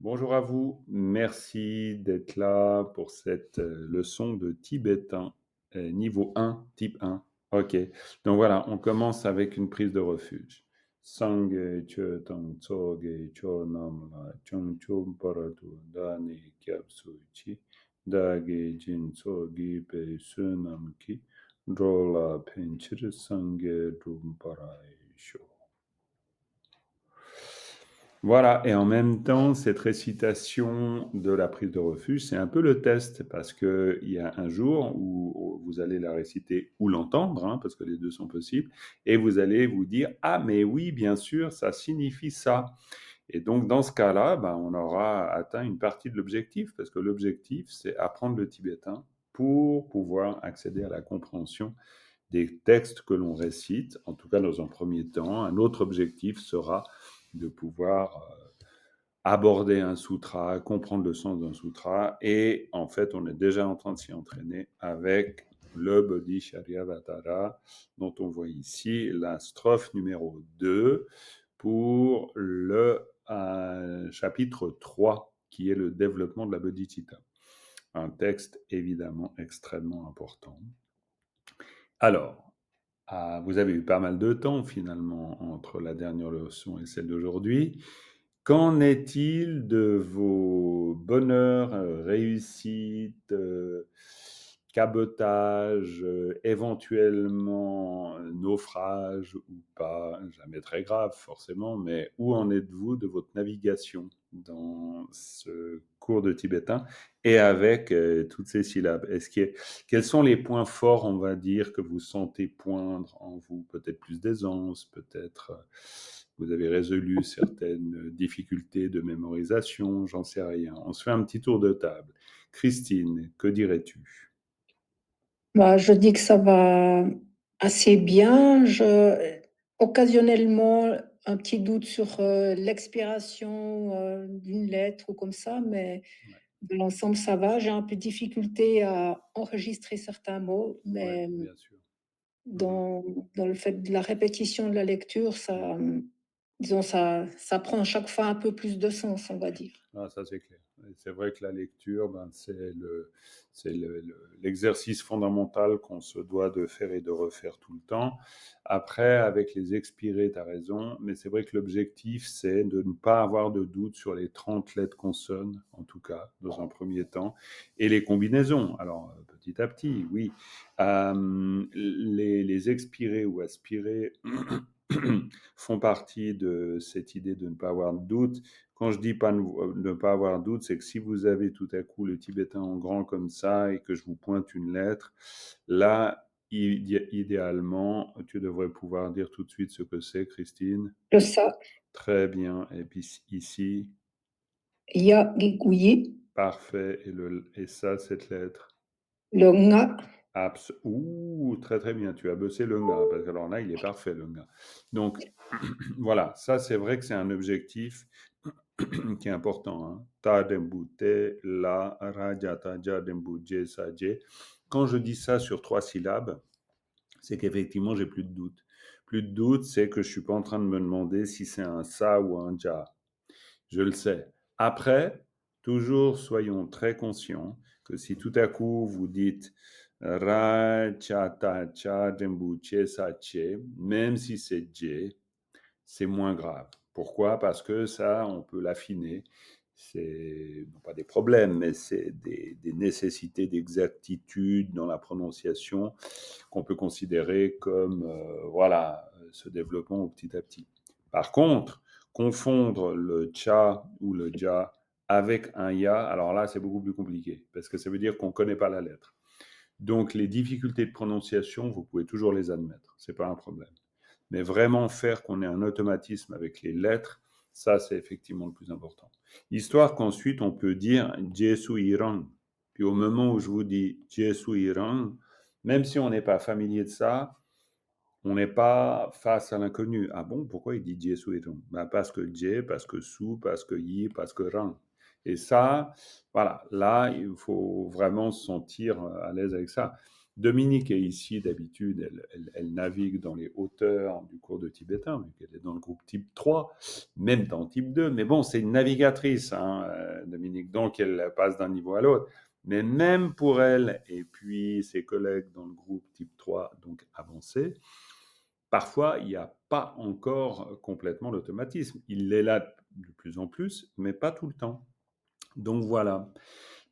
Bonjour à vous, merci d'être là pour cette leçon de tibétain, niveau 1, type 1. Ok, donc voilà, on commence avec une prise de refuge. Sangye che tang tsoge cho nam la chung chum paratu dani kyab suchi dage jin tsogi pe sunam ki drola penchir sangye drum parai sho. Voilà, et en même temps, cette récitation de la prise de refuge, c'est un peu le test, parce qu'il y a un jour où vous allez la réciter ou l'entendre, hein, parce que les deux sont possibles, et vous allez vous dire, ah mais oui, bien sûr, ça signifie ça. Et donc, dans ce cas-là, ben, on aura atteint une partie de l'objectif, parce que l'objectif, c'est apprendre le tibétain pour pouvoir accéder à la compréhension des textes que l'on récite, en tout cas dans un premier temps. Un autre objectif sera de pouvoir aborder un sutra, comprendre le sens d'un sutra, et en fait, on est déjà en train de s'y entraîner avec le Bodhisattva dont on voit ici la strophe numéro 2 pour le chapitre 3, qui est le développement de la bodhicitta. Un texte évidemment extrêmement important. Alors, vous avez eu pas mal de temps finalement entre la dernière leçon et celle d'aujourd'hui. Qu'en est-il de vos bonheurs, réussites, cabotages, éventuellement naufrages ou pas? Jamais très grave forcément, mais où en êtes-vous de votre navigation dans ce cours de tibétain et avec toutes ces syllabes? Quels sont les points forts, on va dire, que vous sentez poindre en vous? Peut-être plus d'aisance, peut-être vous avez résolu certaines difficultés de mémorisation, j'en sais rien. On se fait un petit tour de table. Christine, que dirais-tu? Bah, je dis que ça va assez bien. Occasionnellement, un petit doute sur l'expiration d'une lettre ou comme ça, mais Ouais, dans l'ensemble, ça va. J'ai un peu de difficulté à enregistrer certains mots, ouais, mais bien sûr. Mhm, dans, dans le fait de la répétition de la lecture, mhm. disons, ça prend à chaque fois un peu plus de sens, on va dire. Ah, ça c'est clair. Et c'est vrai que la lecture, ben, l'exercice fondamental qu'on se doit de faire et de refaire tout le temps. Après, avec les expirés, tu as raison, mais c'est vrai que l'objectif, c'est de ne pas avoir de doute sur les 30 lettres consonnes, en tout cas, dans un premier temps, et les combinaisons. Alors, petit à petit, oui. Les expirés ou aspirés font partie de cette idée de ne pas avoir de doute. Quand je dis pas ne pas avoir de doute, c'est que si vous avez tout à coup le tibétain en grand comme ça et que je vous pointe une lettre, là, idéalement, tu devrais pouvoir dire tout de suite ce que c'est, Christine. Que ça, Très bien. Et puis ici, ya giguyi, parfait. Et ça, cette lettre. le nga, Ouh, très très bien. Tu as bossé le nga, parce que alors là, il est parfait le nga. Donc, voilà, ça c'est vrai que c'est un objectif qui est important. Hein. Ta dembu te, la, raja, taja, dembu, je, sa, je. Quand je dis ça sur 3 syllabes, c'est qu'effectivement, j'ai plus de doute. Plus de doute, c'est que je suis pas en train de me demander si c'est un sa ou un ja. Je le sais. Après, toujours soyons très conscients que si tout à coup vous dites ra, cha, ta, cha, dembu, che, sa, che, même si c'est je, c'est moins grave. Pourquoi? Parce que ça, on peut l'affiner. C'est non pas des problèmes, mais c'est des nécessités d'exactitude dans la prononciation qu'on peut considérer comme voilà se développant petit à petit. Par contre, confondre le cha ou le ja avec un ya, alors là, c'est beaucoup plus compliqué parce que ça veut dire qu'on ne connaît pas la lettre. Donc, les difficultés de prononciation, vous pouvez toujours les admettre, c'est pas un problème. Mais vraiment faire qu'on ait un automatisme avec les lettres, ça, c'est effectivement le plus important. Histoire qu'ensuite, on peut dire Jesu Iran. Puis au moment où je vous dis Jesu Iran, même si on n'est pas familier de ça, on n'est pas face à l'inconnu. Ah bon, pourquoi il dit Jesu Iran? Ben parce que Je, parce que Su, parce que Yi, parce que Ran. Et ça, voilà, là, il faut vraiment se sentir à l'aise avec ça. Dominique est ici d'habitude, elle navigue dans les hauteurs du cours de tibétain, vu qu'elle est dans le groupe type 3, même dans type 2. Mais bon, c'est une navigatrice, hein, Dominique, donc elle passe d'un niveau à l'autre. Mais même pour elle et puis ses collègues dans le groupe type 3, donc avancé, parfois il n'y a pas encore complètement l'automatisme. Il est là de plus en plus, mais pas tout le temps. Donc voilà.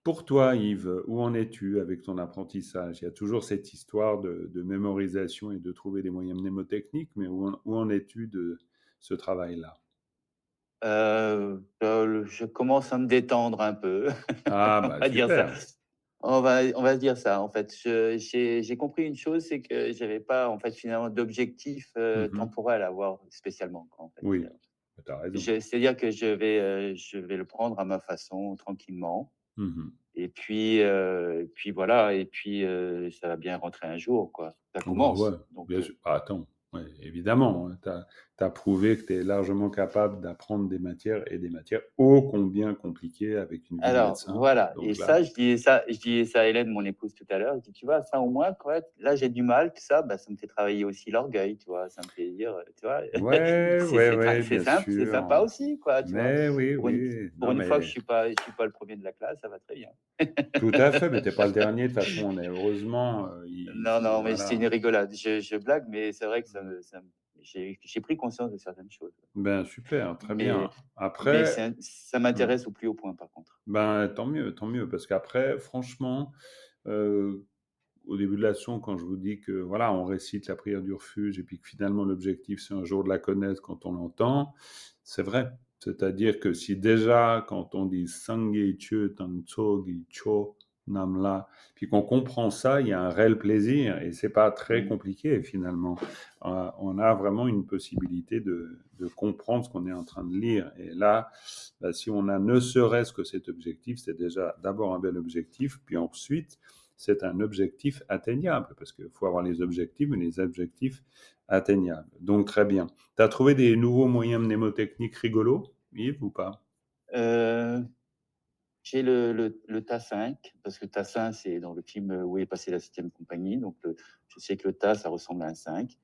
Pour toi, Yves, où en es-tu avec ton apprentissage? Il y a toujours cette histoire de mémorisation et de trouver des moyens mnémotechniques, mais où en es-tu de ce travail-là? Je commence à me détendre un peu, Ah, on bah va dire ça. super. On va se dire ça, en fait. J'ai compris une chose, c'est que j'avais pas, en fait, finalement, d'objectif, Mhm. temporel à avoir spécialement, quoi, en fait. Oui, tu as raison. C'est-à-dire que je vais le prendre à ma façon, tranquillement, Mhm. et puis voilà, et puis, ça va bien rentrer un jour, quoi. Ça Bah ouais, commence, donc bien sûr. Ah, attends, ouais, évidemment, tu as prouvé que tu es largement capable d'apprendre des matières ô combien compliquées avec une vie de alors médecin. voilà, et Donc ça, là, je disais ça à Hélène, mon épouse, tout à l'heure. Je dis: «Tu vois, ça au moins, quoi, là, j'ai du mal, tout ça, bah, ça me fait travailler aussi l'orgueil, tu vois? Ça me fait dire, tu vois? ouais, ouais, ouais, bien C'est sympa sûr. aussi, quoi, tu vois? Mais oui, Pour une oui, pour non, une fois que mais je suis pas le premier de la classe, ça va très bien». tout à fait, mais t'es pas le dernier. De toute façon, on est heureusement, Non, non, mais c'est une voilà. rigolade. Je blague, mais c'est vrai que ça me j'ai pris conscience de certaines choses. Ben super, très Mais bien. Après, ça hmm, m'intéresse au plus haut point, par contre. ben tant mieux, parce qu'après, franchement, euh, au début de la leçon, quand je vous dis que voilà, on récite la prière du refuge et puis que finalement l'objectif c'est un jour de la connaître quand on l'entend, c'est vrai. C'est-à-dire que si déjà quand on dit Sangye Chö Tang Gi Cho Namla, puis qu'on comprend ça, il y a un réel plaisir et c'est pas très Mmh. compliqué finalement. On a vraiment une possibilité de comprendre ce qu'on est en train de lire. Et là, bah, si on a ne serait-ce que cet objectif, c'est déjà d'abord un bel objectif, puis ensuite c'est un objectif atteignable, parce qu'il faut avoir les objectifs, mais les objectifs atteignables. Donc très bien. Tu as trouvé des nouveaux moyens mnémotechniques rigolos, Yves, ou pas? Heu, j'ai le Ta-5, parce que Tassin, c'est dans le film, Où est passée la septième compagnie, donc je sais que le Ta, ça ressemble à un 5,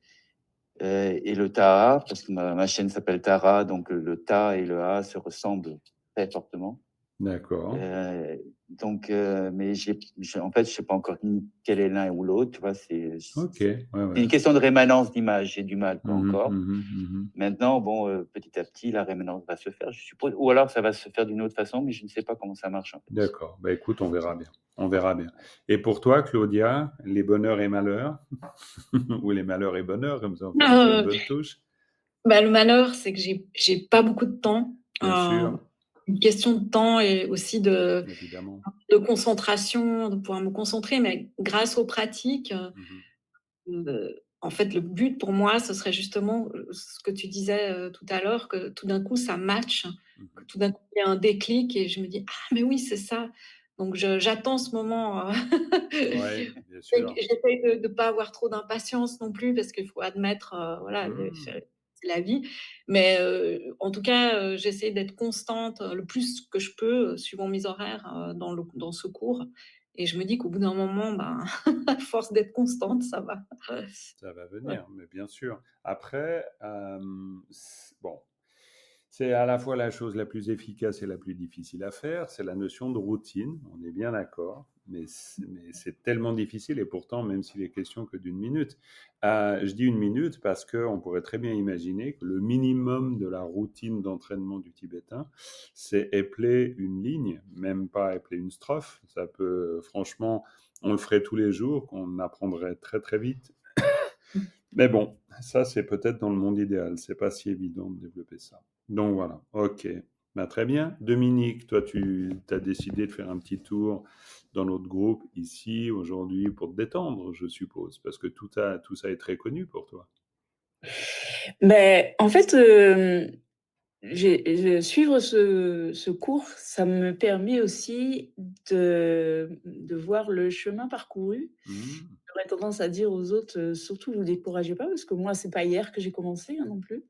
et le Ta, parce que ma chaîne s'appelle Tara, donc le Ta et le A se ressemblent très fortement. D'accord. Donc, mais en fait, je sais pas encore ni quel est l'un ou l'autre, tu vois? Ok, C'est ouais, ouais. une question de rémanence d'image. J'ai du mal, quoi, Mhm, encore. mhm, mhm. Maintenant, bon, petit à petit, la rémanence va se faire, je suppose, ou alors ça va se faire d'une autre façon, mais je ne sais pas comment ça marche, en fait. D'accord. Bah écoute, on verra bien. On verra bien. Et pour toi, Claudia, les bonheurs et malheurs, ou les malheurs et bonheurs, comme ça on fait une Heu, bonne touche, bah, le malheur, c'est que j'ai pas beaucoup de temps. bien sûr, Une question de temps et aussi évidemment. de concentration, de pouvoir me concentrer, mais grâce aux pratiques, Mhm, en fait, le but pour moi, ce serait justement, ce que tu disais, tout à l'heure, que tout d'un coup ça matche, que mhm. tout d'un coup il y a un déclic et je me dis: «Ah mais oui, c'est ça!» Donc j'attends ce moment, Ouais, bien et sûr. j'essaye de pas avoir trop d'impatience non plus parce qu'il faut admettre, voilà, Hmm. c'est la vie. Mais, en tout cas, j'essaie d'être constante, le plus que je peux, suivant mes horaires, dans ce cours et je me dis qu'au bout d'un moment, ben, à force d'être constante, ça va. Ça va Ouais. venir, mais bien sûr. Après, bon, c'est à la fois la chose la plus efficace et la plus difficile à faire, c'est la notion de routine, on est bien d'accord, mais c'est tellement difficile et pourtant, même s'il est question que d'une minute, je dis une minute parce qu'on pourrait très bien imaginer que le minimum de la routine d'entraînement du tibétain, c'est épeler une ligne, même pas épeler une strophe, ça peut, franchement, on le ferait tous les jours, qu'on apprendrait très très vite. Mais bon, ça c'est peut-être dans le monde idéal, c'est pas si évident de développer ça. Donc voilà, ok. Bah, très bien. Dominique, toi tu as décidé de faire un petit tour dans notre groupe ici aujourd'hui pour te détendre, je suppose, parce que tout ça est très connu pour toi. Ben en fait, suivre ce cours, ça me permet aussi de voir le chemin parcouru. Mhm, J'aurais tendance à dire aux autres, surtout vous découragez pas parce que moi c'est pas hier que j'ai commencé, hein, non plus.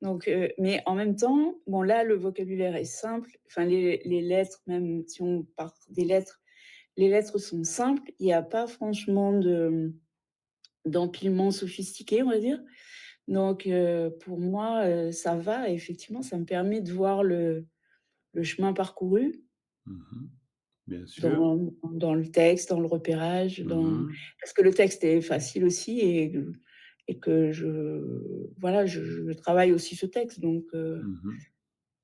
Donc, mais en même temps, bon là le vocabulaire est simple, enfin les lettres, même si on part des lettres, les lettres sont simples, il y a pas franchement d'empilement sophistiqué, on va dire. Donc pour moi, ça va et effectivement, ça me permet de voir le chemin parcouru Mmh. Bien sûr. dans le texte, dans le repérage, dans Mmh. parce que le texte est facile aussi et que voilà, je travaille aussi ce texte donc Mmh.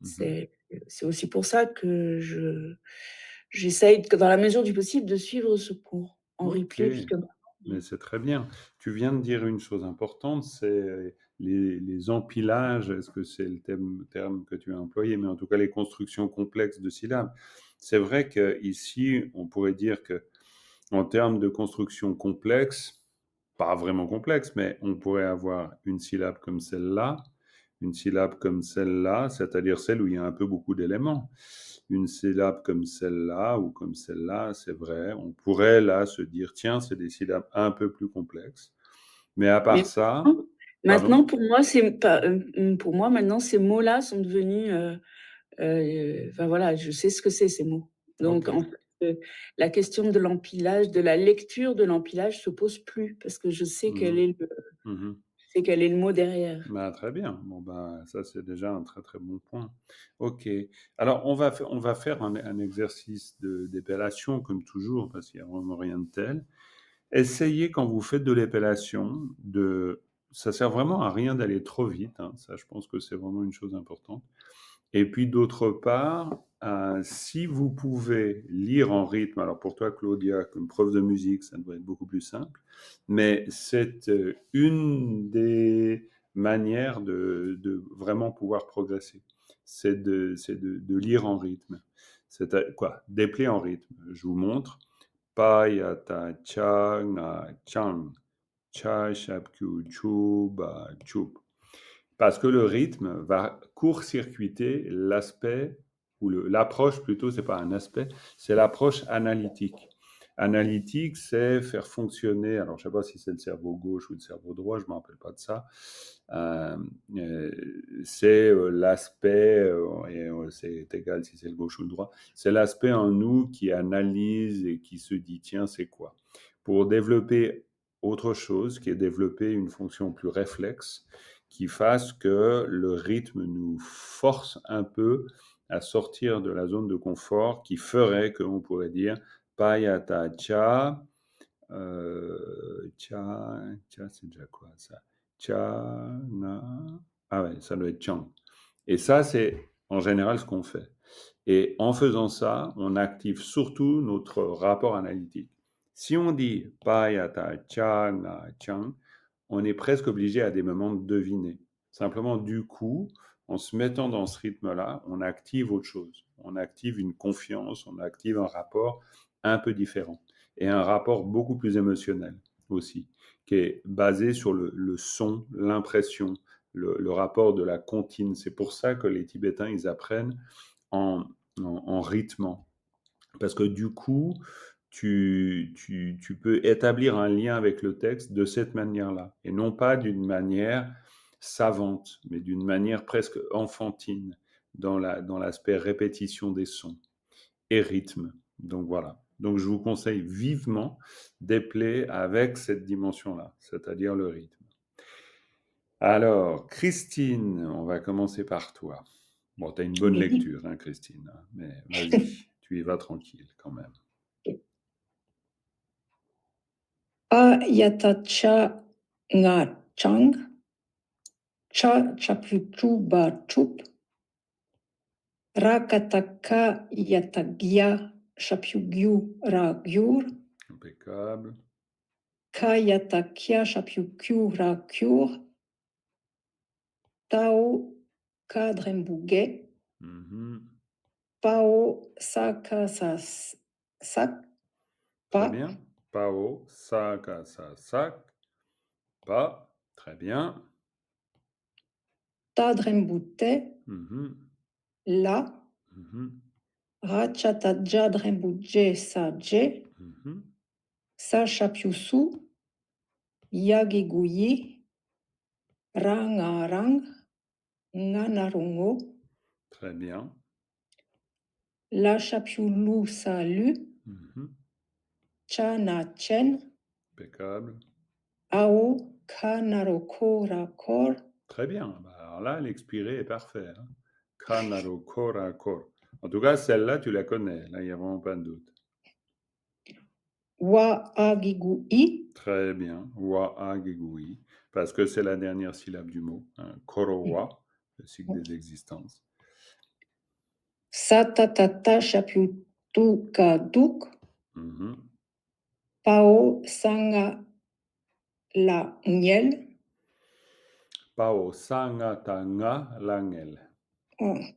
Mmh. c'est c'est aussi pour ça que j'essaye que dans la mesure du possible de suivre ce cours en OK. replay puisque maintenant Mais c'est très bien. Tu viens de dire une chose importante, c'est les empilages, est-ce que c'est le terme que tu as employé, mais en tout cas les constructions complexes de syllabes. C'est vrai qu'ici, on pourrait dire que en termes de construction complexe, pas vraiment complexe, mais on pourrait avoir une syllabe comme celle-là, une syllabe comme celle-là, c'est-à-dire celle où il y a un peu beaucoup d'éléments. Une syllabe comme celle-là ou comme celle-là, c'est vrai, on pourrait là se dire, tiens, c'est des syllabes un peu plus complexes. Mais à part mais ça, maintenant pardon? maintenant pour moi c'est pas, pour moi maintenant ces mots-là sont devenus, enfin voilà, je sais ce que c'est ces mots. Donc en OK. fait, la question de l'empilage, de la lecture de l'empilage se pose plus parce que Mhm. Mhm. je sais quel est le mot derrière. Bah, très bien. Bon, bah, ça, c'est déjà un très, très bon point. OK. Alors, on va faire un exercice d'épellation, comme toujours, parce qu'il n'y a vraiment rien de tel. Essayez, quand vous faites de l'épellation, ça sert vraiment à rien d'aller trop vite, hein. Ça, je pense que c'est vraiment une chose importante. Et puis, d'autre part, si vous pouvez lire en rythme, alors pour toi, Claudia, comme prof de musique, ça doit être beaucoup plus simple, mais c'est une des manières de vraiment pouvoir progresser. C'est de lire en rythme. Quoi? D'épeler en rythme. Je vous montre. Pa, ya, ta, cha, nga, chang. Cha, shap, kyu, chu, ba, chup. Parce que le rythme va court-circuiter l'aspect, ou l'approche plutôt, c'est pas un aspect, c'est l'approche analytique. Analytique, c'est faire fonctionner, alors je sais pas si c'est le cerveau gauche ou le cerveau droit, je ne me rappelle pas de ça. Euh, euh, c'est l'aspect, et c'est égal si c'est le gauche ou le droit, c'est l'aspect en nous qui analyse et qui se dit, tiens, c'est quoi? Pour développer autre chose, qui est développer une fonction plus réflexe, qui fasse que le rythme nous force un peu à sortir de la zone de confort, qui ferait qu'on pourrait dire payata cha, cha, cha c'est déjà quoi ça? Cha, na, ah ouais, ça doit être chang. Et ça, c'est en général ce qu'on fait. Et en faisant ça, on active surtout notre rapport analytique. Si on dit payata cha, na, chang, on est presque obligé à des moments de deviner. Simplement, du coup, en se mettant dans ce rythme-là, on active autre chose. On active une confiance, on active un rapport un peu différent. Et un rapport beaucoup plus émotionnel aussi, qui est basé sur le son, l'impression, le rapport de la comptine. C'est pour ça que les Tibétains, ils apprennent en rythmant. Parce que du coup, tu peux établir un lien avec le texte de cette manière-là, et non pas d'une manière savante, mais d'une manière presque enfantine, dans l'aspect répétition des sons et rythme. Donc voilà. Donc je vous conseille vivement d'épeler avec cette dimension-là, c'est-à-dire le rythme. Alors, Christine, on va commencer par toi. Bon, tu as une bonne Oui. lecture, hein, Christine, hein, mais vas-y, tu y vas tranquille quand même. Pa yata cha nga chang, cha chapyu ba chup, rakataka yatagya chapyu ra gyur, Impeccable. ka yatakya chapyu ra kyur, tao kadrembuge, Mhm. pao sak, pa, Très bien. Pao, sac, sa, sac. Pas. Très bien. tadrembute, Mhm. la, Mhm. rachatadja drembuje sa je, Mhm. sa chapyusu, yagiguyi, rangarang, nganarungo, Très bien. la chapyulu sa lu, Mhm. chana chen, Impeccable. ao kanaro kora kor, Très bien. Bah, alors là, l'expiré est parfait. Hein. Kanaro kora kor. En tout cas, celle-là, tu la connais. Là, il n'y a vraiment pas de doute. wa agigu i, Très bien. Wa agegui. Parce que c'est la dernière syllabe du mot. Hein. Korowa, le cycle des existences. satatata shapiutuka duk, Mhm. pao sanga la ngel, Pao sangatanga langel.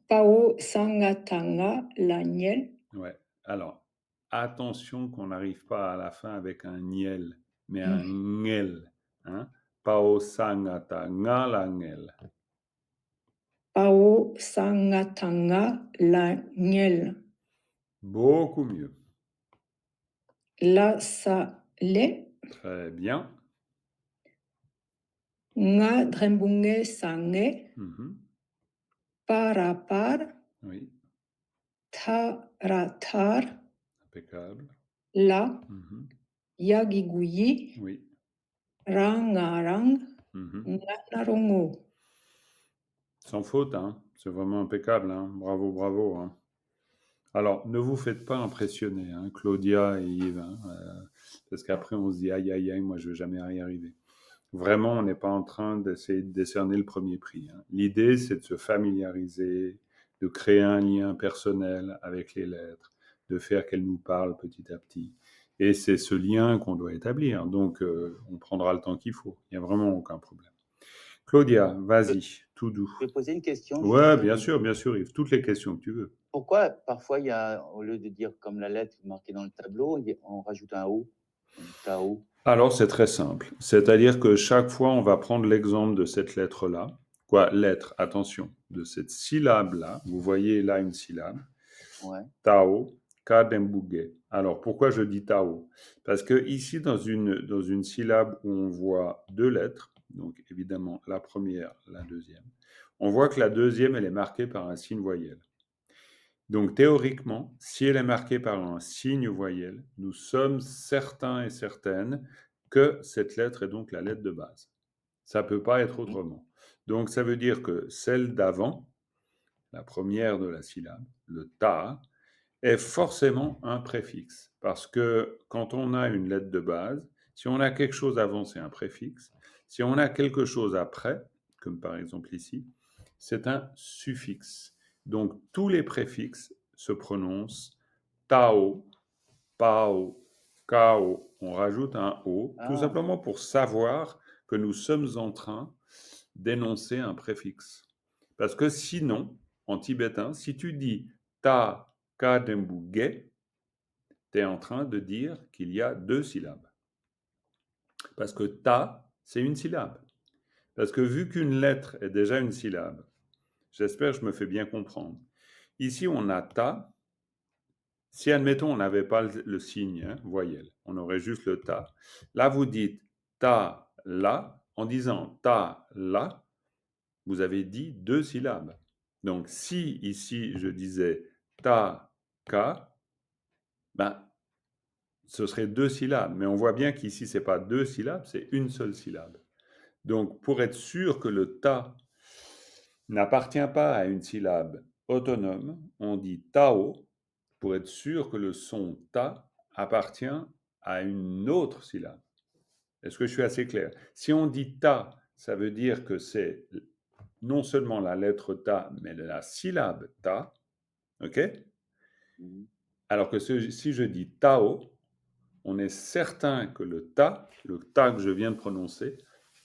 pao sanga tanga la ngel, Ouais. Alors, attention qu'on n'arrive pas à la fin avec un niel, mais un ngel. Hein? Pao sangatanga langel. pao sanga tanga la ngel, Beaucoup mieux. la sa le, Très bien. nga drembunge sange, Mhm. parapar, Oui, taratar, impeccable. la, Mhm. yagiguyi, Oui. rangarang, Mhm. narongo. Sans faute, hein. C'est vraiment impeccable. Hein. Bravo, bravo. Hein. Alors, ne vous faites pas impressionner, hein, Claudia et Yves, hein, parce qu'après on se dit aïe aïe aïe, moi je vais jamais y arriver. Vraiment, on n'est pas en train d'essayer de décerner le premier prix. Hein. L'idée, c'est de se familiariser, de créer un lien personnel avec les lettres, de faire qu'elles nous parlent petit à petit. Et c'est ce lien qu'on doit établir. Donc, on prendra le temps qu'il faut. Il n'y a vraiment aucun problème. Claudia, vas-y, tout doux. Je peux poser une question? Ouais, bien sûr, Yves. Toutes les questions que tu veux. Pourquoi parfois il y a, au lieu de dire comme la lettre marquée dans le tableau, on rajoute un O, un Tao? Alors, c'est très simple. C'est-à-dire que chaque fois, on va prendre l'exemple de cette lettre-là. Quoi, lettre, attention, de cette syllabe-là. Vous voyez là une syllabe. Ouais. Tao, Kadembuge. Alors, pourquoi je dis Tao? Parce que ici, dans une syllabe où on voit deux lettres, donc évidemment la première, la deuxième, on voit que la deuxième, elle est marquée par un signe voyelle. Donc, théoriquement, si elle est marquée par un signe voyelle, nous sommes certains et certaines que cette lettre est donc la lettre de base. Ça ne peut pas être autrement. Donc, ça veut dire que celle d'avant, la première de la syllabe, le ta, est forcément un préfixe. Parce que quand on a une lettre de base, si on a quelque chose avant, c'est un préfixe. Si on a quelque chose après, comme par exemple ici, c'est un suffixe. Donc tous les préfixes se prononcent tao, pao, kao. On rajoute un o, tout Ah, simplement pour savoir que nous sommes en train d'énoncer un préfixe. Parce que sinon, en tibétain, si tu dis ta, ka, dembu, ge, tu es en train de dire qu'il y a deux syllabes. Parce que ta, c'est une syllabe. Parce que vu qu'une lettre est déjà une syllabe, j'espère que je me fais bien comprendre. Ici, on a ta. Si, admettons, on n'avait pas le signe hein, voyelle, on aurait juste le ta. Là, vous dites ta, la. En disant ta, la, vous avez dit deux syllabes. Donc, si ici, je disais ta, ka, ben, ce serait deux syllabes. Mais on voit bien qu'ici, ce n'est pas deux syllabes, c'est une seule syllabe. Donc, pour être sûr que le ta n'appartient pas à une syllabe autonome, on dit tao pour être sûr que le son ta appartient à une autre syllabe. Est-ce que je suis assez clair? Si on dit ta, ça veut dire que c'est non seulement la lettre ta, mais la syllabe ta. OK? Alors que si je dis tao, on est certain que le ta que je viens de prononcer,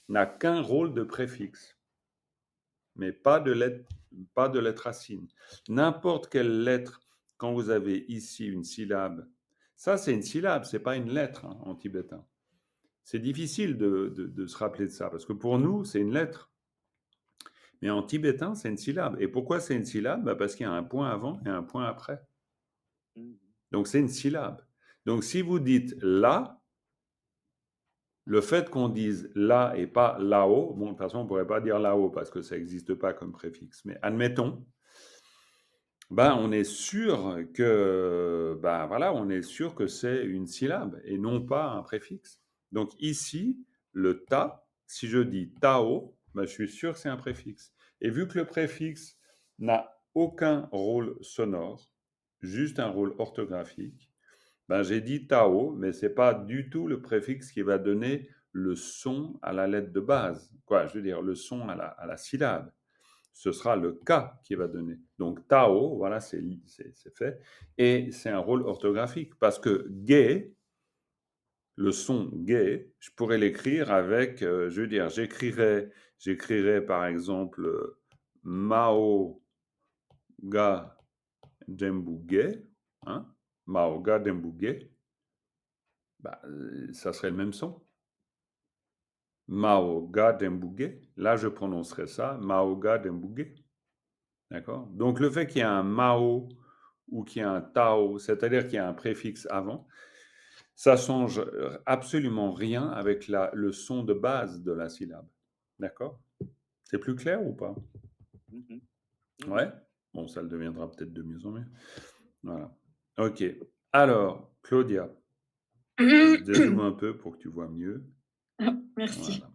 n'a qu'un rôle de préfixe, mais pas de lettre racine. N'importe quelle lettre, quand vous avez ici une syllabe, ça c'est une syllabe, c'est pas une lettre hein, en tibétain. C'est difficile de se rappeler de ça, parce que pour nous, c'est une lettre. Mais en tibétain, c'est une syllabe. Et pourquoi c'est une syllabe? Parce qu'il y a un point avant et un point après. Donc c'est une syllabe. Donc si vous dites la, le fait qu'on dise là et pas là-haut, bon, de toute façon, on ne pourrait pas dire là-haut parce que ça n'existe pas comme préfixe, mais admettons, Ben, on est sûr que, ben voilà, on est sûr que c'est une syllabe et non pas un préfixe. Donc ici, le ta, si je dis tao, ben, je suis sûr que c'est un préfixe. Et vu que le préfixe n'a aucun rôle sonore, juste un rôle orthographique, ben, j'ai dit tao, mais c'est pas du tout le préfixe qui va donner le son à la lettre de base. Quoi, je veux dire, le son à la syllabe. Ce sera le K qui va donner. Donc Tao, voilà, c'est fait. Et c'est un rôle orthographique parce que gay, le son gay, je pourrais l'écrire avec, je veux dire, j'écrirais par exemple Mao ga Dembu gay, hein, Mao ga Dembu gay, bah, ça serait le même son. Mao ga Dembu gay, là je prononcerais ça, Mao ga Dembu gay. D'accord? Donc le fait qu'il y ait un Mao ou qu'il y ait un Tao, c'est-à-dire qu'il y a un préfixe avant, ça change absolument rien avec le son de base de la syllabe. D'accord? C'est plus clair ou pas? Mhm. Ouais? Bon, ça le deviendra peut-être de mieux en mieux. Voilà. Ok. Alors, Claudia, je dézoome un peu pour que tu vois mieux. Ah, merci. Voilà.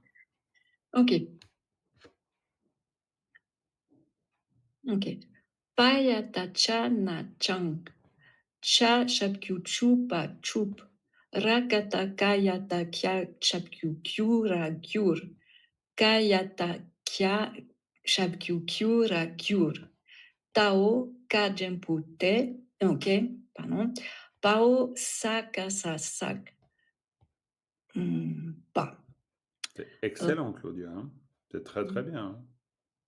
OK. OK. Payatacha nachang. Cha chapkyu chupa chup. Rakata kayata kya chapkyu kyura kyur. Kayata kya chapkyu kyura kyur. Tao kajempu te. OK, pardon. Pao saka sa sak. Pas. C'est excellent, Claudia, hein. C'est très très bien, hein.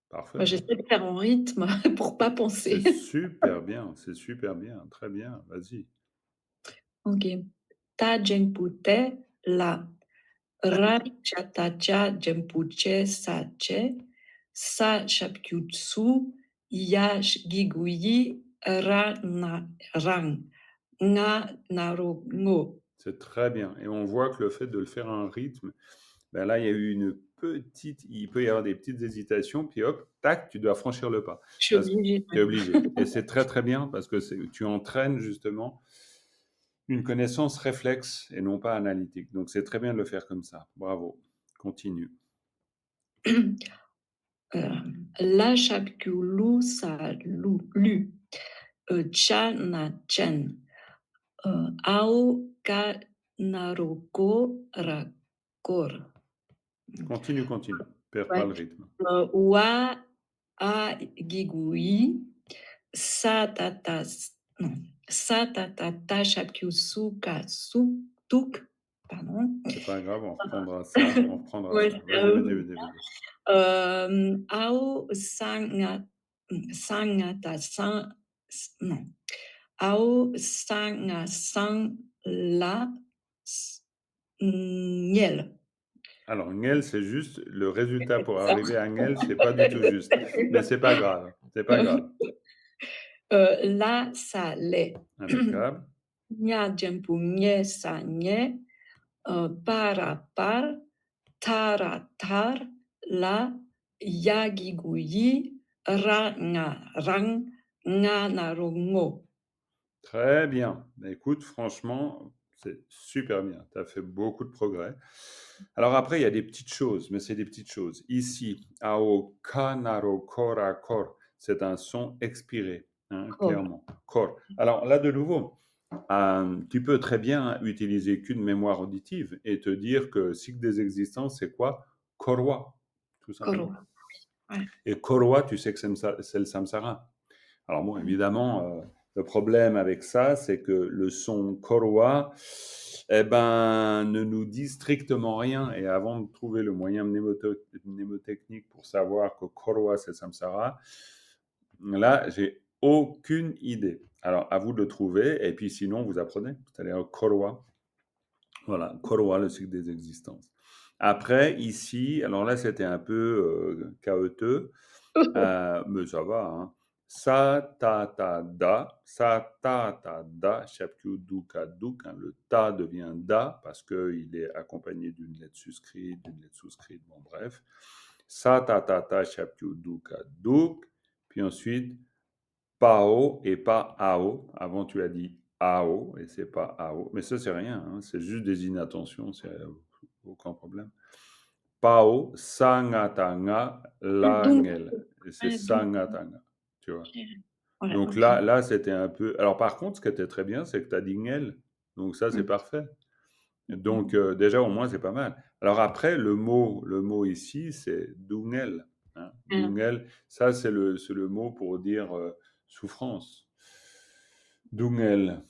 Parfait, Moi, hein. j'essaie de faire en rythme pour pas penser. C'est super bien, très bien, vas-y. OK. Ta jempute la. Ra chatacha jempuche sache. Sa chapkyutsu. Ya giguyi ra na rang. Nga naro ngo. C'est très bien. Et on voit que le fait de le faire en rythme, ben là, il y a eu il peut y avoir des petites hésitations, puis hop, tac, tu dois franchir le pas. Je suis Parce que obligée. tu es obligé. Et c'est très, très bien parce que tu entraînes justement une connaissance réflexe et non pas analytique. Donc, c'est très bien de le faire comme ça. Bravo. Continue. La chapkyulu sa lu. Cha na chen. Ao ka naroko rakor. Continue. Perds pas Ouais. le rythme. Wa a gigui. Sa tata. Non. Sa tata chapkyusu ka su tuk. Pardon. C'est pas grave, on reprendra ça. On reprendra Ouais, ça. Vas-y. ao sangata sang. Non. Ao sanga sang la miel. Alors, Ngel, c'est juste le résultat pour arriver à Ngel, c'est pas du tout juste. Mais c'est pas grave. C'est pas grave. La sa le. Impeccable. Nya jempu nye sa nye. Para par. Tara tar. La yagiguyi. Ra nga rang. Nga narongo. Très bien. Écoute, franchement, c'est super bien. Tu as fait beaucoup de progrès. Alors après, il y a des petites choses, mais c'est des petites choses. Ici, ao kanaro kora kor, c'est un son expiré, hein, Kor. clairement. Kor. Alors là, de nouveau, tu peux très bien utiliser qu'une mémoire auditive et te dire que cycle des existences, c'est quoi? Korwa, tout Koro. simplement. Ouais. Et korwa, tu sais que c'est le samsara. Alors bon, évidemment, le problème avec ça, c'est que le son korwa, eh ben, ne nous dit strictement rien. Et avant de trouver le moyen mnémotechnique pour savoir que korwa, c'est samsara, là, j'ai aucune idée. Alors, à vous de le trouver. Et puis sinon, vous apprenez. C'est-à-dire korwa. Voilà, korwa, le cycle des existences. Après, ici, alors là, c'était un peu chaotique. Mais ça va, hein. Sa da, chapkyu duka duk, hein. Le ta devient da parce qu'il est accompagné d'une lettre suscrite, d'une lettre souscrite, bon bref. Sa ta chapkyu duka duk, puis ensuite Pao et pas Ao. Avant, tu as dit Ao et c'est pas Ao. Mais ça, c'est rien, hein, c'est juste des inattentions, c'est aucun problème. Pao, Sangatanga, Donc, Langel. Et c'est donc, Sangatanga, tu vois. voilà, Donc OK. là, c'était un peu. Alors, par contre, ce qui était très bien, c'est que tu as dit Ngel. Donc, ça, c'est Mmh. parfait. Mmh. Donc, déjà, au moins, c'est pas mal. Alors, après, le mot ici, c'est Dungel, hein. Mmh. Dungel, ça, c'est le mot pour dire souffrance. Dungel.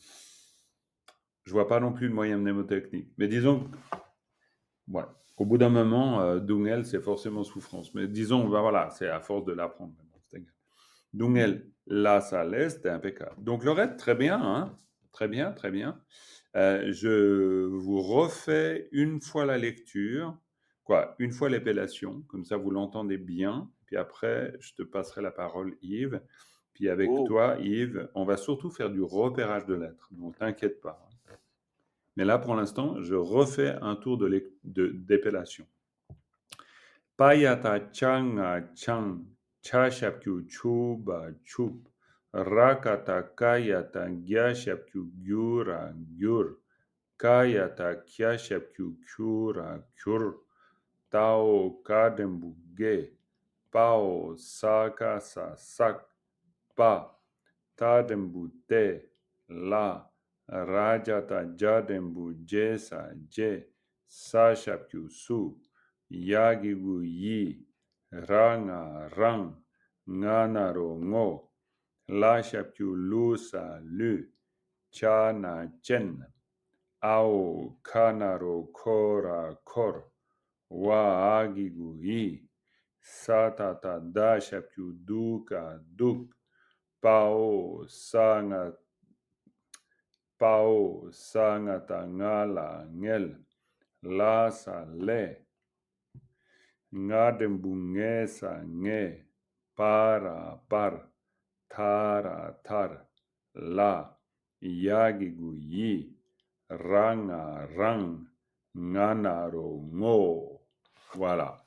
Je vois pas non plus de moyen mnémotechnique. Mais disons, ouais, au bout d'un moment, Dungel, c'est forcément souffrance. Mais disons, ben voilà, c'est à force de l'apprendre. C'est égal. Dungel, là, ça laisse, c'était impeccable. Donc, le reste, très bien, hein. Très bien, très bien. Je vous refais une fois la lecture, une fois l'épellation, comme ça vous l'entendez bien. Puis après, je te passerai la parole, Yves. Puis avec Oh, toi, Yves, on va surtout faire du repérage de lettres. Donc, t'inquiète pas. Mais là, pour l'instant, je refais un tour d'épellation. Payata changa chang, chashapkyu chuba chup, rakata kayata gyashapkyu gyura gyur. Kayata kyashapkyu kyura kyur, tao kadembu ge, pao saka sa sak, pa, tadembu te, la, rajata jadembu jesa je, sashapkyu su, yagigu yi, ranga rang, nganaro ngo, lashapkyu lusa lu, chana chen. Ao kanaro kora kor, wa agigu i, satata dashapyu duka duk, pao sangata ngala ngel, lasa le, ngadembungesa nge, para par, tara tar, la, yagigu yi, ranga rang, nganaro ngo. Voilà.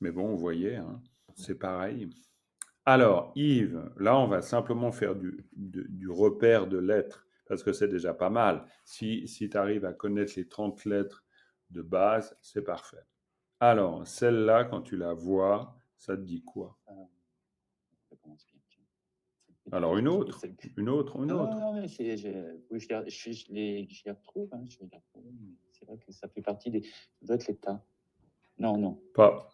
Mais bon, vous voyez, hein, c'est pareil. Alors, Yves, là, on va simplement faire du repère de lettres, parce que c'est déjà pas mal. Si tu arrives à connaître les 30 lettres de base, c'est parfait. Alors, celle-là, quand tu la vois, ça te dit quoi? ça commence bien. Tiens. Alors, une C'est autre, celle que- une autre, une Non, non, autre. non, mais oui, je les retrouve, hein, je les retrouve, mais c'est vrai que ça fait partie des. Ça doit être les tas. Non, non, Pas.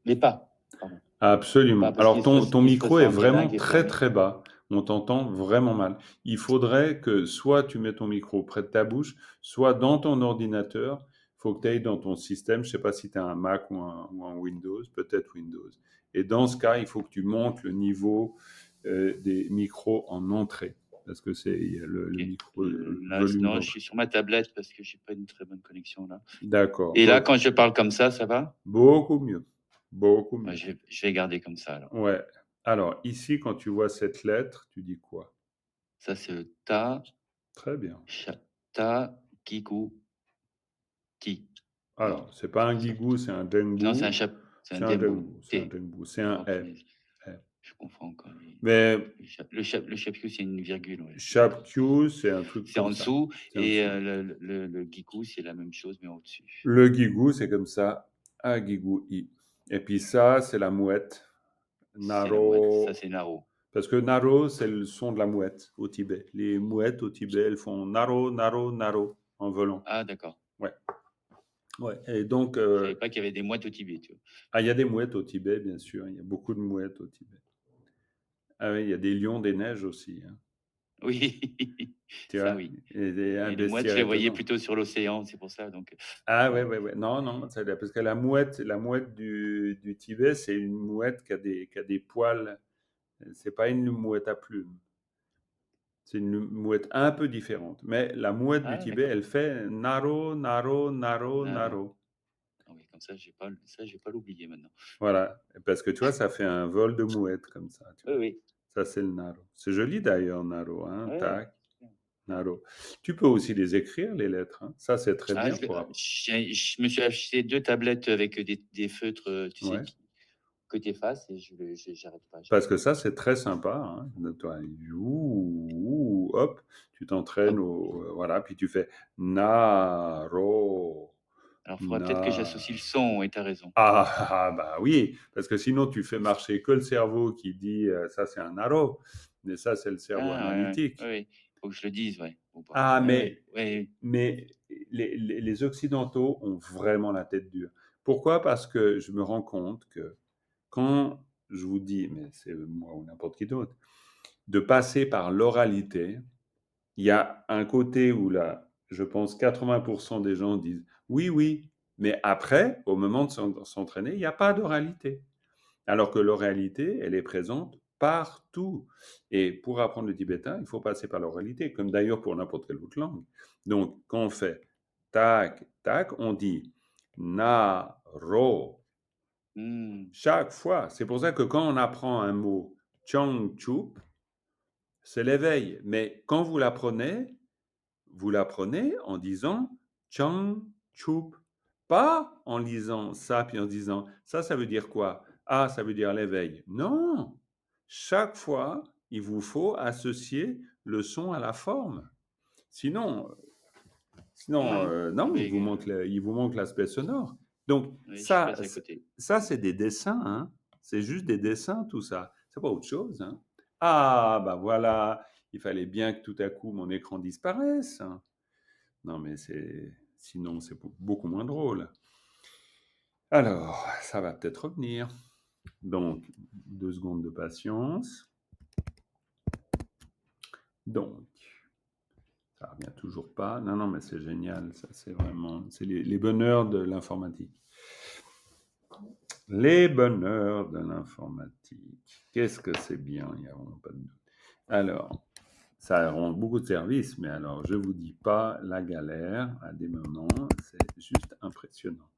les pas, pardon. Absolument. Pas, parce Alors, qu'ils ton ils se micro est ressemblent. Il y en a un vraiment qui est très, fermé. très bas. On t'entend vraiment mal. Il faudrait que soit tu mets ton micro près de ta bouche, soit dans ton ordinateur. Il faut que tu ailles dans ton système. Je ne sais pas si tu as un Mac ou un Windows, peut-être Windows. Et dans ce cas, il faut que tu montes le niveau des micros en entrée. Parce que c'est le Ok. micro Là, volume non, je d'entrée. suis sur ma tablette parce que j'ai pas une très bonne connexion là. D'accord. Et là, Bon, quand je parle comme ça va? beaucoup mieux. Beaucoup Ouais, mieux. je vais garder comme ça alors. Ouais. Alors, ici, quand tu vois cette lettre, tu dis quoi? Ça, c'est le ta, Très bien. ta, kiku, ti. Non, Alors, c'est pas c'est un pas ça. gigou, c'est un Non, dengu. c'est un C'est un dembu. dengu, c'est un T. dengu, c'est un Oh, F. punaise. F. Je confonds encore. Mais Le chapiou, c'est une virgule. Ouais. Chapkiu, c'est un truc C'est en comme ça. dessous. C'est en Et dessous. le gikou, c'est la même chose, mais au-dessus. Le gigou, c'est comme ça. A gigou i. Et puis ça, c'est la mouette. C'est la mouette. Ça, Naro. c'est Naro. Parce que Naro, c'est le son de la mouette au Tibet. Les mouettes au Tibet, elles font Naro, Naro, Naro en volant. Ah, d'accord. Ouais. Ouais. Et donc, Je savais pas qu'il y avait des mouettes au Tibet. Tu vois. il y a des mouettes au Tibet, bien sûr. Il y a beaucoup de mouettes au Tibet. Ah oui, il y a des lions des neiges aussi, hein. Oui, Tu ça vois, oui. et un Et les mouettes, bestiaire je les voyais étonnant. plutôt sur l'océan, c'est pour ça. Donc, Ah ouais, voilà. ouais, ouais. Non, non, parce que la mouette du Tibet, c'est une mouette qui a des poils. C'est pas une mouette à plumes. C'est une mouette un peu différente. Mais la mouette du Ah, Tibet, d'accord. elle fait naro, naro, naro, Naro. naro. Ah oui, comme ça, je vais pas l'oublier maintenant. Voilà. Parce que tu vois, ça fait un vol de mouette comme ça. Tu Oui, vois. oui. Ça, c'est le naro. C'est joli d'ailleurs, naro. Hein. Ouais. Tac, naro. Tu peux aussi les écrire, les lettres. Hein. Ça, c'est très Ah, bien pour apprendre. je me suis acheté 2 tablettes avec des feutres, tu sais, Ouais. que tu effaces et j'arrête pas. Parce que ça, c'est très sympa. Hein. Toi, hop, tu t'entraînes, Hop. voilà, puis tu fais naro, Alors, il faudrait peut-être que na. j'associe le son, et tu as raison. Bah oui, parce que sinon tu fais marcher que le cerveau qui dit ça c'est un naro, mais ça c'est le cerveau Ah ouais, analytique. ouais. Faut que je le dise, ouais. Faut pas. Ah, Ouais, ouais. mais les Occidentaux ont vraiment la tête dure. Pourquoi? Parce que je me rends compte que quand je vous dis, mais c'est moi ou n'importe qui d'autre, de passer par l'oralité, il y a un côté où là, je pense 80% des gens disent oui, oui, mais après, au moment de s'entraîner, il n'y a pas d'oralité. Alors que l'oralité, elle est présente partout. Et pour apprendre le tibétain, il faut passer par l'oralité, comme d'ailleurs pour n'importe quelle autre langue. Donc, quand on fait tac, tac, on dit na, ro. Mmh. Chaque fois. C'est pour ça que quand on apprend un mot, chang, chup, c'est l'éveil. Mais quand vous l'apprenez en disant chang, chup. Pas en lisant ça, puis en disant ça, ça veut dire quoi? Ah, ça veut dire l'éveil. Non! Chaque fois, il vous faut associer le son à la forme. Sinon, non, Mais, il vous manque l'aspect sonore. Donc, oui, je suis ça, passé à côté. ça c'est des dessins, hein. C'est juste des dessins, tout ça. C'est pas autre chose, hein. Ah, bah voilà, il fallait bien que tout à coup mon écran disparaisse. Non, mais sinon, c'est beaucoup moins drôle. Alors, ça va peut-être revenir. Donc, 2 secondes de patience. Donc, ça revient toujours pas. Non, non, mais c'est génial. Ça, c'est vraiment, c'est les bonheurs de l'informatique. Les bonheurs de l'informatique. Qu'est-ce que c'est bien, il n'y a vraiment pas de doute. Alors, ça rend beaucoup de services, mais alors, je vous dis pas la galère à des moments, c'est juste impressionnant.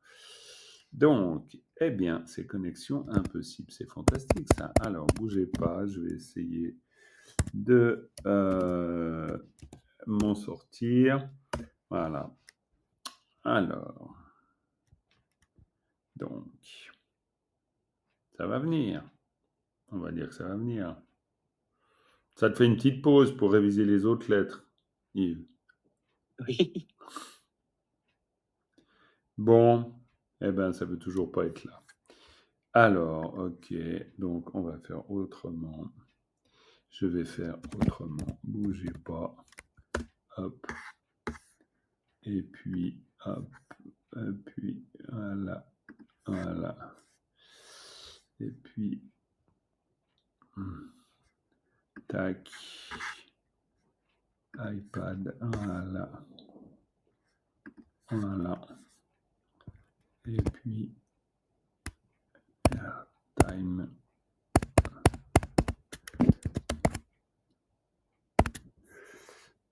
Donc, eh bien, ces connexions impossibles, c'est fantastique ça. Alors, bougez pas, je vais essayer de m'en sortir. Voilà. Alors, donc, ça va venir. On va dire que ça va venir. Ça te fait une petite pause pour réviser les autres lettres, Yves. Oui. Bon, eh bien, ça veut toujours pas être là. Alors, ok, donc on va faire autrement. Je vais faire autrement. Bougez pas. Hop. Et puis, hop. Et puis, voilà. Voilà. Et puis, tac. iPad. Voilà. Voilà. Et puis, time.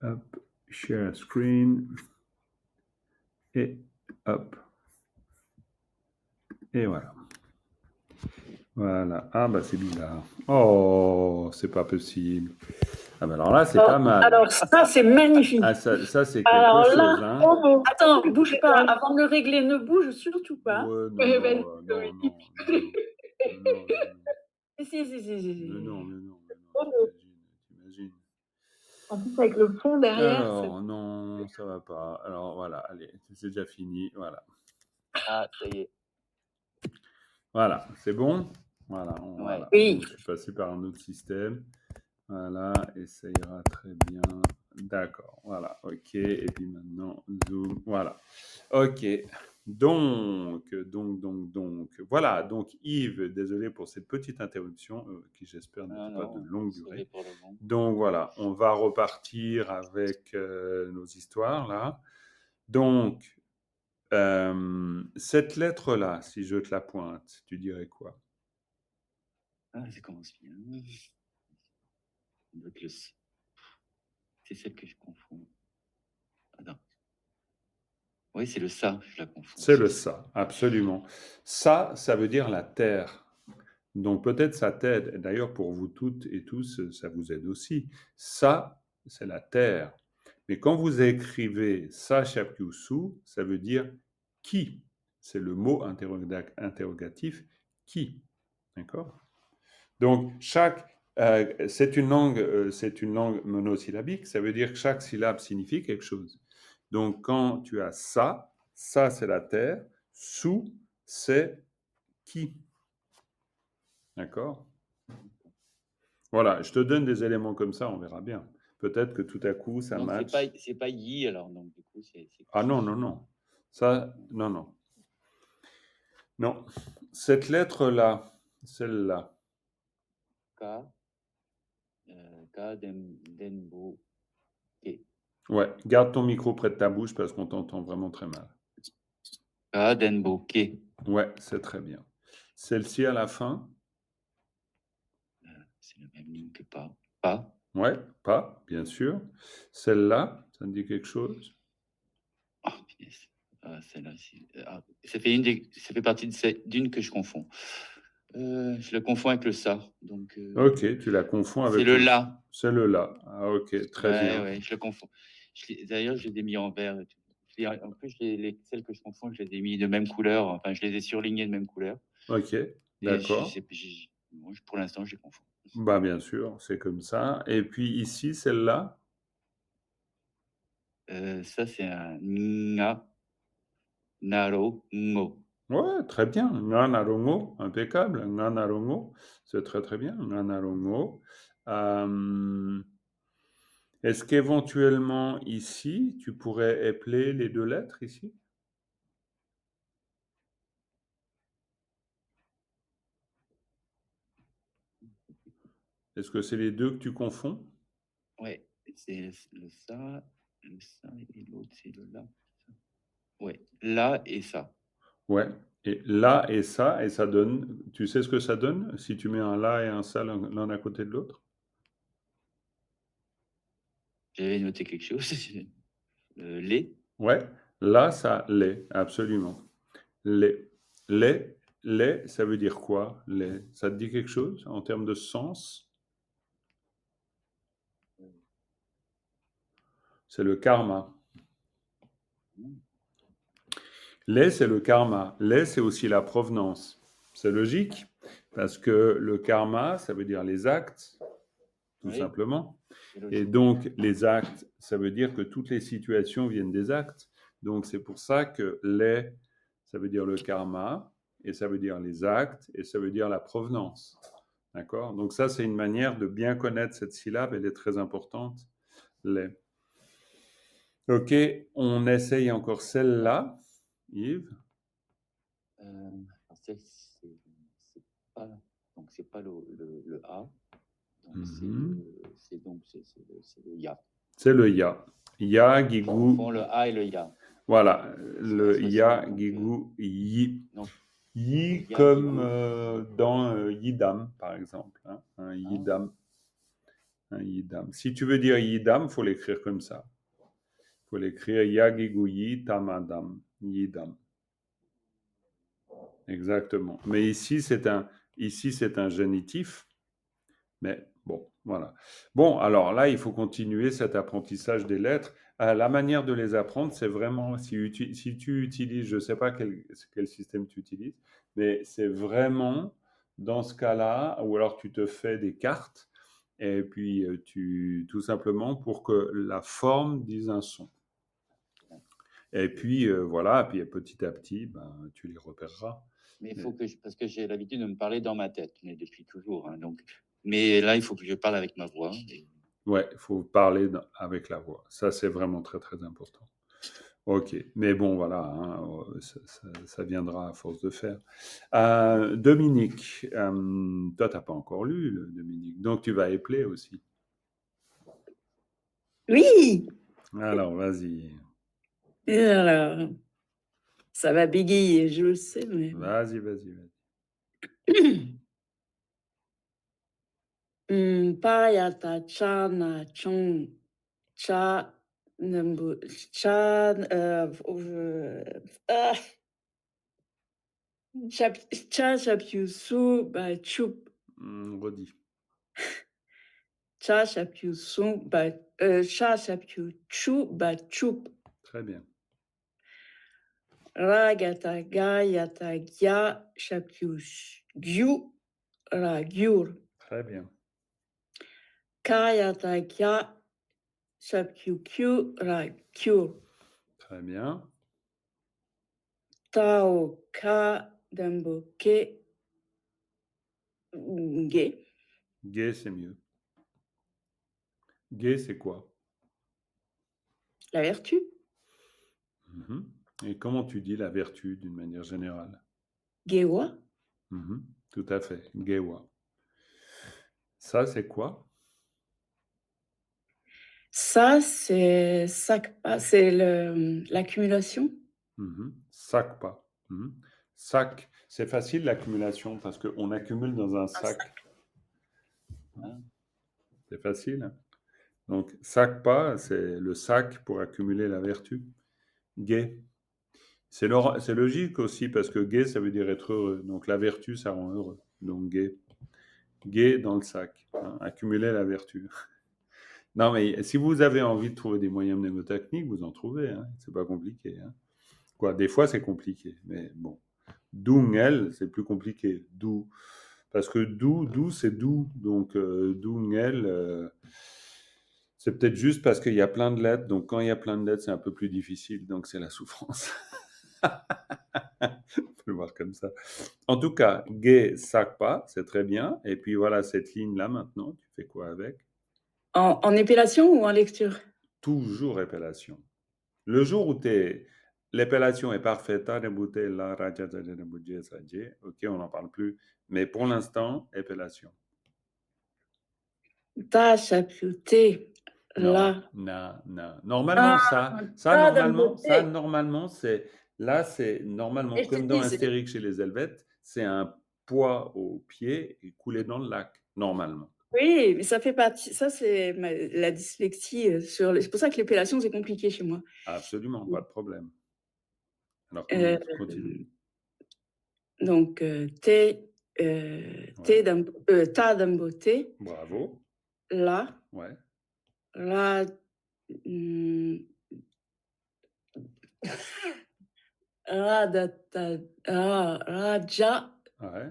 Hop. Share screen. Et hop. Et voilà. Voilà. Ah, bah, c'est bizarre. Oh, c'est pas possible. Ah, bah, alors là, c'est pas mal. Alors ça, c'est magnifique. Ah, ça c'est Alors quelque là, chose, hein. attends, bouge pas. Avant de le régler, ne bouge surtout pas. Ouais, Ouais, vas-y, non, Dominique. mais non, t'imagines. En plus, avec le fond derrière, c'est... Alors, non, ça va pas. Alors, voilà, allez, c'est déjà fini, voilà. Ah, ça y est. Voilà, c'est bon? Voilà, Ouais. voilà. Oui. Donc, je suis passé par un autre système. Voilà, et ça ira très bien. D'accord, voilà, ok. Et puis maintenant, zoom, voilà. Ok, donc, voilà. Donc, Yves, désolé pour cette petite interruption qui, j'espère, Non, n'était pas de non, longue c'est durée. pour le bon. Donc, voilà, on va repartir avec nos histoires, là. Donc, cette lettre-là, si je te la pointe, tu dirais quoi? Ah, ça commence bien. Donc, c'est celle que je confonds. Attends. Oui, c'est le ça, je la confonds. C'est le ça, absolument. Ça veut dire la terre. Donc peut-être ça t'aide. D'ailleurs, pour vous toutes et tous, ça vous aide aussi. Ça, c'est la terre. Mais quand vous écrivez ça Shapyusu, ça veut dire qui. C'est le mot interrogatif qui. D'accord? Donc, c'est une langue monosyllabique, ça veut dire que chaque syllabe signifie quelque chose. Donc, quand tu as ça c'est la terre, sous, c'est qui. D'accord? Voilà, je te donne des éléments comme ça, on verra bien. Peut-être que tout à coup, ça Donc, match. c'est pas yi, alors, donc, du coup, c'est Ah non, non, non. Ça, non, non. Non. Cette lettre-là, celle-là, ka, denbo, ke. ouais, garde ton micro près de ta bouche parce qu'on t'entend vraiment très mal. Ka, denbo, ke. Ouais, c'est très bien. Celle-ci à la fin, C'est la même ligne que pas. Pas. ouais, pas, bien sûr. Celle-là, ça me dit quelque chose? Oh, punaise. Celle-là, ça fait partie d'une que je confonds. Je le confonds avec le ça. Donc, Ok, tu la confonds c'est avec le la. C'est le la. Ah, ok, très bien. Ouais, je le confonds. D'ailleurs, je les ai mis en vert. Et tout. En plus, celles que je confonds, je les ai mis de même couleur. Enfin, je les ai surlignées de même couleur. Ok, Et d'accord. moi, pour l'instant, je les confonds. Bah, bien sûr, c'est comme ça. Et puis ici, celle-là, Ça, c'est un nga, naro, ngo. ouais, très bien. Nganarongo, impeccable. Nganarongo, c'est très très bien. Nganarongo. Euh, Est-ce qu'éventuellement ici, tu pourrais épeler les deux lettres ici? Est-ce que c'est les deux que tu confonds? Ouais, c'est le ça et l'autre, c'est le là. Ouais, là et ça. Ouais. Et là et ça donne. Tu sais ce que ça donne si tu mets un là et un ça l'un à côté de l'autre? J'avais noté quelque chose. Les. Ouais. Là, ça l'est, absolument. Les. Les, ça veut dire quoi? Les. Ça te dit quelque chose en termes de sens? C'est le karma. Les, c'est le karma. Les, c'est aussi la provenance. C'est logique, parce que le karma, ça veut dire les actes, tout Oui, simplement. c'est Et logique. donc, les actes, ça veut dire que toutes les situations viennent des actes. Donc, c'est pour ça que les, ça veut dire le karma, et ça veut dire les actes, et ça veut dire la provenance. D'accord? Donc, ça, c'est une manière de bien connaître cette syllabe, elle est très importante. Les. Ok, on essaye encore celle-là, Yves. Alors, c'est pas, donc c'est pas le A. Donc Mhm. c'est le ya. C'est le ya. Ya, On gigou. confond le A et le ya. Voilà, C'est le l'association, ya, donc, gigou, yi. donc Yi ya, comme gigou. dans Yidam, par exemple. Hein, un Ah, Yidam. Un Yidam. Si tu veux dire Yidam, il faut l'écrire comme ça. Il faut l'écrire ya, gigou, yi, tamadam. Yidam. Exactement. Mais ici, c'est un génitif. Mais bon, voilà. Bon, alors là, il faut continuer cet apprentissage des lettres. La manière de les apprendre, c'est vraiment, si tu utilises, je ne sais pas quel système tu utilises, mais c'est vraiment dans ce cas-là, ou alors tu te fais des cartes, et puis tout simplement pour que la forme dise un son. Et puis voilà, puis petit à petit, ben, tu les repéreras. mais il faut parce que j'ai l'habitude de me parler dans ma tête, mais depuis toujours. Hein, donc, mais là, il faut que je parle avec ma voix. Ouais, il faut parler avec la voix. Ça, c'est vraiment très, très important. Ok, mais bon, voilà, hein, ça viendra à force de faire. Dominique, toi, tu n'as pas encore lu le Dominique, donc tu vas épeler aussi. Oui! Alors, vas-y, Et alors, ça va bégayer, je le sais, mais bon. vas-y, vas-y, vas-y. Payata chana chong cha nambu cha ah, cha chapiu su ba chup Redis. cha chapiu su ba cha chapiu chu ba chup Très bien. ragata ga yata gya chapiu gyu ra, gyur. Très bien. Kaya, ta, kya, shap, kyu, kyu, ra, kyur. Très bien. Tao, ka, dambo, ke, ge. Gai, c'est mieux. Gai, c'est quoi? La vertu. Mhm. Et comment tu dis la vertu d'une manière générale? Gewa. Mhm. Tout à fait. Gewa. Ça, c'est quoi? Ça, c'est sakpa, c'est l'accumulation. Mhm. Sakpa. Mhm. Sac, c'est facile l'accumulation parce qu'on accumule dans un Un sac. sac. Hein. C'est facile, hein. Donc, sakpa, c'est le sac pour accumuler la vertu. Gai. C'est logique aussi parce que gai, ça veut dire être heureux. Donc, la vertu, ça rend heureux. Donc, gai. Gai dans le sac. Hein, accumuler la vertu. Non, mais si vous avez envie de trouver des moyens mnémotechniques, vous en trouvez. Hein. C'est pas compliqué. Hein. Quoi, des fois, c'est compliqué. Mais bon. Dungel, c'est plus compliqué. Dou. Parce que doux, c'est doux. Donc, dungel, c'est peut-être juste parce qu'il y a plein de lettres. Donc, quand il y a plein de lettres, c'est un peu plus difficile. Donc, c'est la souffrance. On peut le voir comme ça. En tout cas, gay, sakpa, c'est très bien. Et puis voilà, cette ligne-là maintenant, tu fais quoi avec? En épellation ou en lecture? Toujours épellation. Le jour où l'épellation est parfaite, ok, on n'en parle plus. Mais pour l'instant, épellation. Ta, shapyu, te, Non, la. non, non. Normalement, Ah, ta, dambo, te. normalement, c'est normalement, Et je comme te dans dis, c'est. Astérix chez les Helvètes, c'est un poids au pied et coulé dans le lac, normalement. Oui, mais ça fait partie. Ça, c'est la dyslexie. C'est pour ça que l'épellation, c'est compliqué chez moi. Absolument, pas de problème. Alors, Euh, continue. donc, Ouais, ta, dambo, te, bravo. la, Ouais, ra, hmm, ra, da, ta, raja, ouais.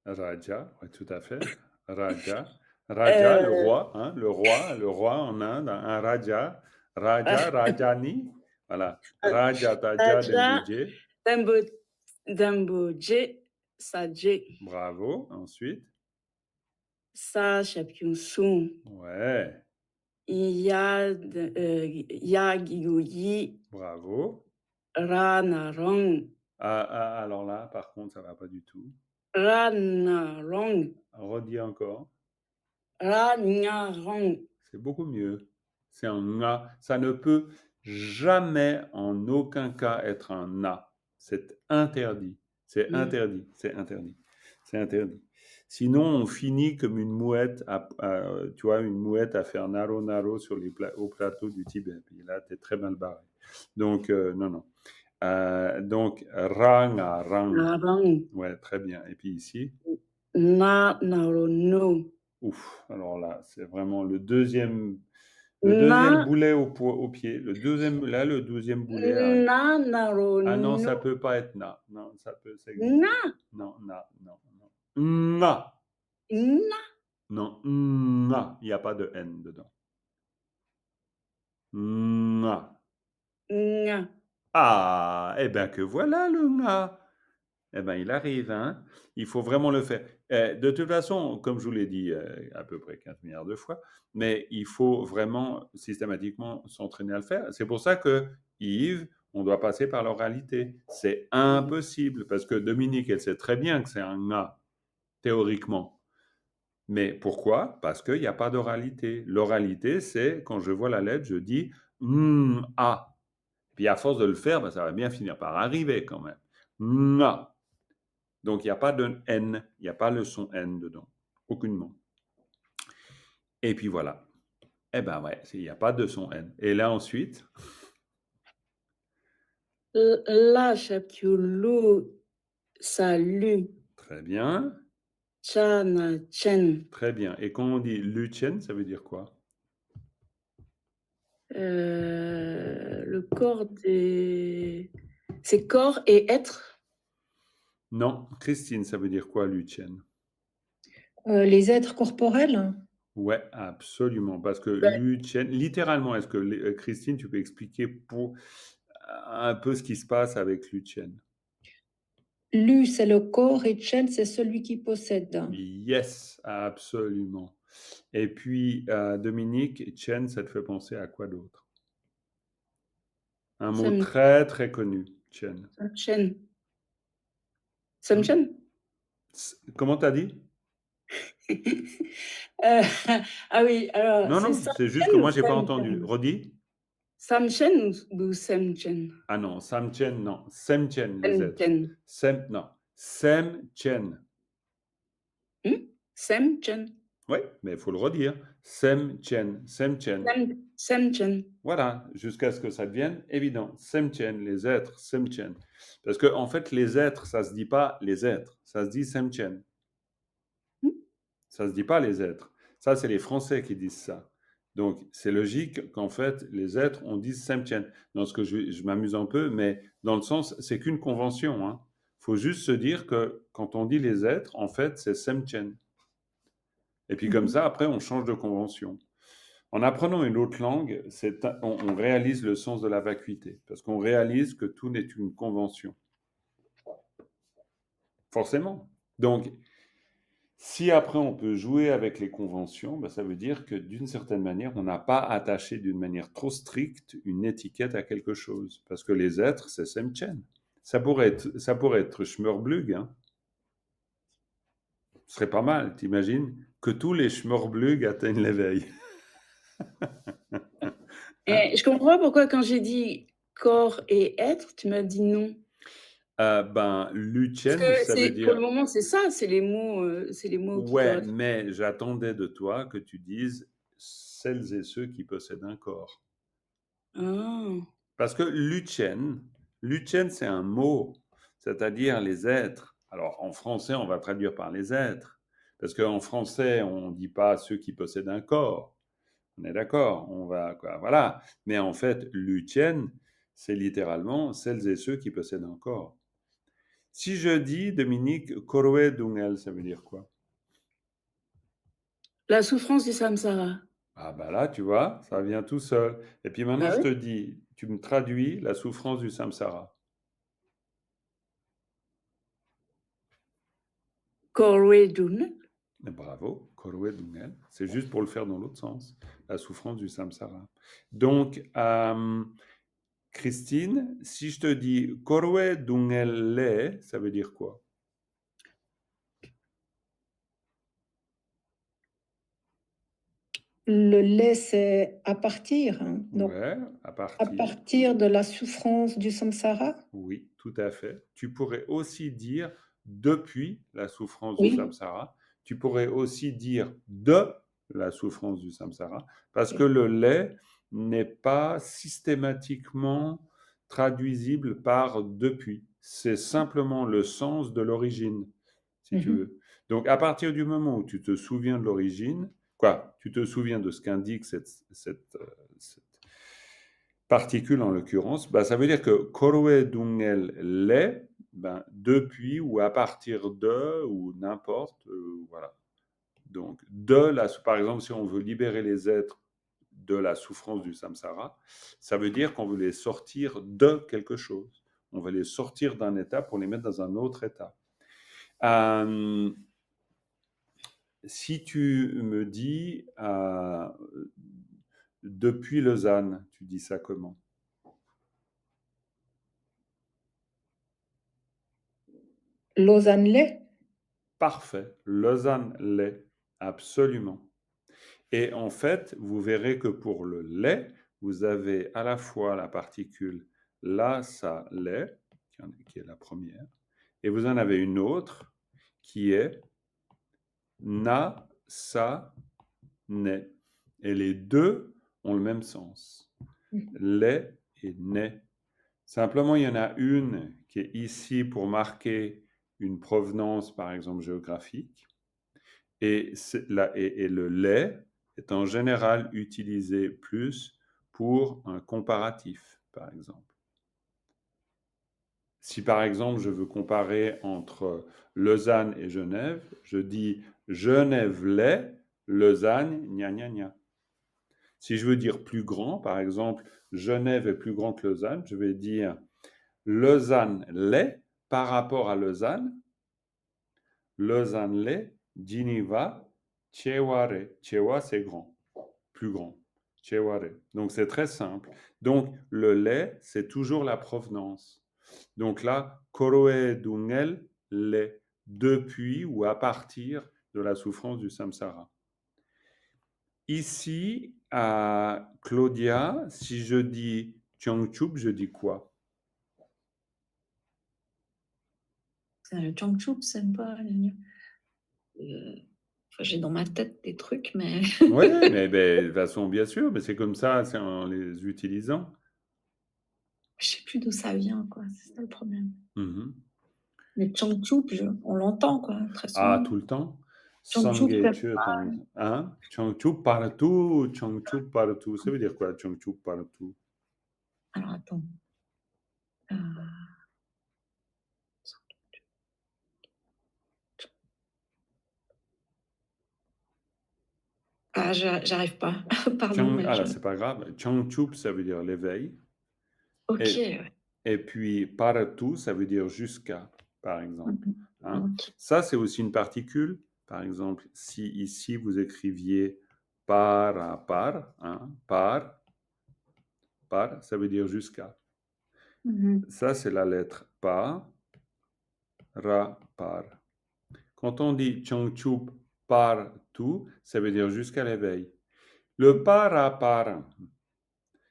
Raja, ouais, tout à fait. Raja. Raja, euh, le roi en Inde, un Raja. Raja, Rajani. Voilà. Raja, Taja, raja, Dembuje. dambo, dambo, je, sa, je, Bravo. Ensuite. sa, shapyun, sun, Ouais, ya, ya, gigu, yi, bravo. ra, na, rong, Alors là, par contre, ça va pas du tout. ra, na, rong, Redis encore. ra, nya, rong. C'est beaucoup mieux. C'est un nga. Ça ne peut jamais, en aucun cas, être un na. C'est interdit. C'est Hmm. interdit. C'est interdit. C'est interdit. Sinon, on finit comme une mouette, tu vois, une mouette à faire naro naro sur au plateau du Tibet. Et là, tu es très mal barré. Donc, non, non. Donc, rang à rang. Na, rong, Ouais, très bien. Et puis ici, na, naro, no, ouf. Alors là, c'est vraiment le deuxième na, boulet au pied. Le deuxième boulet arrive. na, naro, Ah non, no, ça peut pas être na. Non, ça existe na, pas. Non, na, non, non. Na. na, Non, na. Il n'y a pas de N dedans. Na. nga. Ah, eh bien que voilà le na. Eh bien, il arrive, hein. Il faut vraiment le faire. De toute façon, comme je vous l'ai dit à peu près 15 milliards de fois, mais il faut vraiment systématiquement s'entraîner à le faire. C'est pour ça que Yves, on doit passer par l'oralité. C'est impossible, parce que Dominique, elle sait très bien que c'est un A, théoriquement. Mais pourquoi? Parce qu'il n'y a pas d'oralité. L'oralité, c'est quand je vois la lettre, je dis A. Puis à force de le faire, ben, ça va bien finir par arriver quand même. A. Donc, il n'y a pas de N, il n'y a pas le son N dedans, aucunement. Et puis voilà. Eh ben ouais, il n'y a pas de son N. Et là ensuite, La, shapyu, lu, salut, très bien, cha, na, chen. très bien. Et quand on dit Luchen, ça veut dire quoi? Le corps des. C'est corps et être. Non, Christine, ça veut dire quoi, Lutchen? Les êtres corporels? Ouais, absolument, parce que Ben, Lutchen, littéralement, est-ce que Christine, tu peux expliquer pour un peu ce qui se passe avec Lutchen? Lu, c'est le corps et Chen, c'est celui qui possède. Yes, absolument. Et puis, Dominique, Chen, ça te fait penser à quoi d'autre? Un mot Sam, très, très connu, Chen. Samchen. Hmm? Samchen? Comment t'as dit? Euh, ah oui, alors Non, c'est non, c'est juste que Samchen ou moi, j'ai pas entendu. Samchen? Redis? Samchen ou Samchen? Ah non, Sam Chen, non. Sem Chen, les êtres. Samchen. Non. Sem Chen. Samchen. Oui, mais il faut le redire. Sem Chen, Sem Chen. Samchen. Voilà, jusqu'à ce que ça devienne évident. Sem Chen, les êtres, Sem Chen. Parce que, en fait, les êtres, ça se dit pas les êtres, ça se dit Sem Chen. Ça se dit pas les êtres. Ça, c'est les Français qui disent ça. Donc, c'est logique qu'en fait, les êtres, on dise Semchen. Dans ce que je m'amuse un peu, mais dans le sens, c'est qu'une convention. Hein. Faut juste se dire que quand on dit les êtres, en fait, c'est Semchen. Et puis comme Mhm. ça, après, on change de convention. En apprenant une autre langue, on réalise le sens de la vacuité, parce qu'on réalise que tout n'est une convention. Forcément. Donc, si après on peut jouer avec les conventions, ben ça veut dire que d'une certaine manière, on n'a pas attaché d'une manière trop stricte une étiquette à quelque chose. Parce que les êtres, c'est Semchen. Ça pourrait être Schmörblug, hein. Ce serait pas mal, t'imagines? Que tous les Schmörblug atteignent l'éveil. Hein? Et je comprends pas pourquoi quand j'ai dit corps et être, tu m'as dit non. Ben, Parce Lutchen, que ça veut c'est pour le dire moment, c'est les mots qui ouais, doivent. mais j'attendais de toi que tu dises celles et ceux qui possèdent un corps. Ah, Parce que Lutchen, c'est un mot, c'est-à-dire les êtres. Alors, en français, on va traduire par les êtres. Parce qu'en français, on ne dit pas ceux qui possèdent un corps. On est d'accord, on va, quoi, voilà. Mais en fait, Lutchen, c'est littéralement celles et ceux qui possèdent un corps. Si je dis, Dominique, Koroe Dungel, ça veut dire quoi? la souffrance du samsara. Ah bah là, tu vois, ça vient tout seul. Et puis maintenant, Ah je oui? te dis, tu me traduis la souffrance du samsara. Koredun. Bravo, Korwe Dungel. C'est juste pour le faire dans l'autre sens, la souffrance du samsara. Donc, Christine, si je te dis Korwe Dungel le, ça veut dire quoi? Le lait, c'est à partir, hein. Donc, Ouais, à à partir. partir de la souffrance du samsara? Oui, tout à fait. Tu pourrais aussi dire depuis la souffrance du Oui. samsara. Tu pourrais aussi dire de la souffrance du samsara, parce que Ok. le lait n'est pas systématiquement traduisible par depuis. C'est simplement le sens de l'origine, si tu Mhm. veux. Donc, à partir du moment où tu te souviens de l'origine, quoi, tu te souviens de ce qu'indique cette particule en l'occurrence, bah, ça veut dire que Koroe Dungel l'est, ben, depuis ou à partir de ou n'importe, voilà. Donc, par exemple, si on veut libérer les êtres de la souffrance du samsara, ça veut dire qu'on veut les sortir de quelque chose. On veut les sortir d'un état pour les mettre dans un autre état. Euh, Si tu me dis depuis Lausanne, tu dis ça comment? Lausanne-lait? Parfait. Lausanne lait, absolument. Et en fait, vous verrez que pour le lait, vous avez à la fois la particule la, sa, lait, qui est la première, et vous en avez une autre qui est na, sa, né. Et les deux ont le même sens. Mhm. Lait et né. Simplement, il y en a une qui est ici pour marquer une provenance, par exemple, géographique. Et le lait est en général utilisé plus pour un comparatif, par exemple. Si par exemple je veux comparer entre Lausanne et Genève, je dis Genève-les, Lausanne, gna gna gna. Si je veux dire plus grand, par exemple, Genève est plus grand que Lausanne, je vais dire Lausanne-les par rapport à Lausanne, Lausanne-les, Geneva, Cheware. Chewa, c'est grand, plus grand. Cheware. Donc c'est très simple. Donc le lait, c'est toujours la provenance. Donc là, Koroe Dungel, lait, depuis ou à partir de la souffrance du samsara. Ici, à Claudia, si je dis Changchup, je dis quoi? Changchup, c'est pas. Enfin, j'ai dans ma tête des trucs, mais Oui, mais de toute façon, bien sûr, mais c'est comme ça, c'est en les utilisant. je sais plus d'où ça vient, quoi. C'est ça le problème. Mhm. Mais Changchup, on l'entend, quoi, très Ah, souvent. tout le temps. Changchup, Sangye hein? Changchup partout, Changchup partout. Ça veut dire quoi, Changchup partout? alors attends. Euh, Ah, j'arrive pas. Pardon, mais Ah je. là, c'est pas grave. Changchup, ça veut dire l'éveil. Ok, Et, ouais. et puis partout, ça veut dire jusqu'à, par exemple. Mhm. Hein? Ok. Ça, c'est aussi une particule. Par exemple, si ici vous écriviez par à par, hein, par, ça veut dire jusqu'à. Mhm. Ça, c'est la lettre pa, ra, par. Quand on dit changchup partout, ça veut dire jusqu'à l'éveil. Le par à par,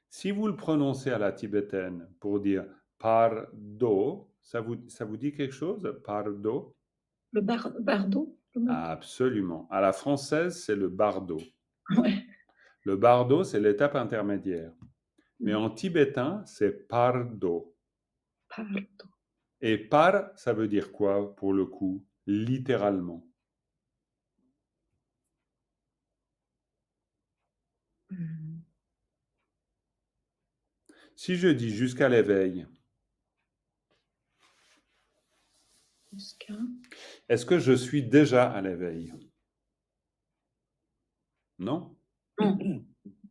si vous le prononcez à la tibétaine pour dire pardo, ça vous dit quelque chose, pardo? Le bardo? Absolument. À la française, c'est le bardo. Ouais. Le bardo, c'est l'étape intermédiaire. Mais en tibétain, c'est pardo. Bardo. Et par, ça veut dire quoi pour le coup? Littéralement. Mhm. Si je dis jusqu'à l'éveil, Jusqu'à. est-ce que je suis déjà à l'éveil? Non? Non.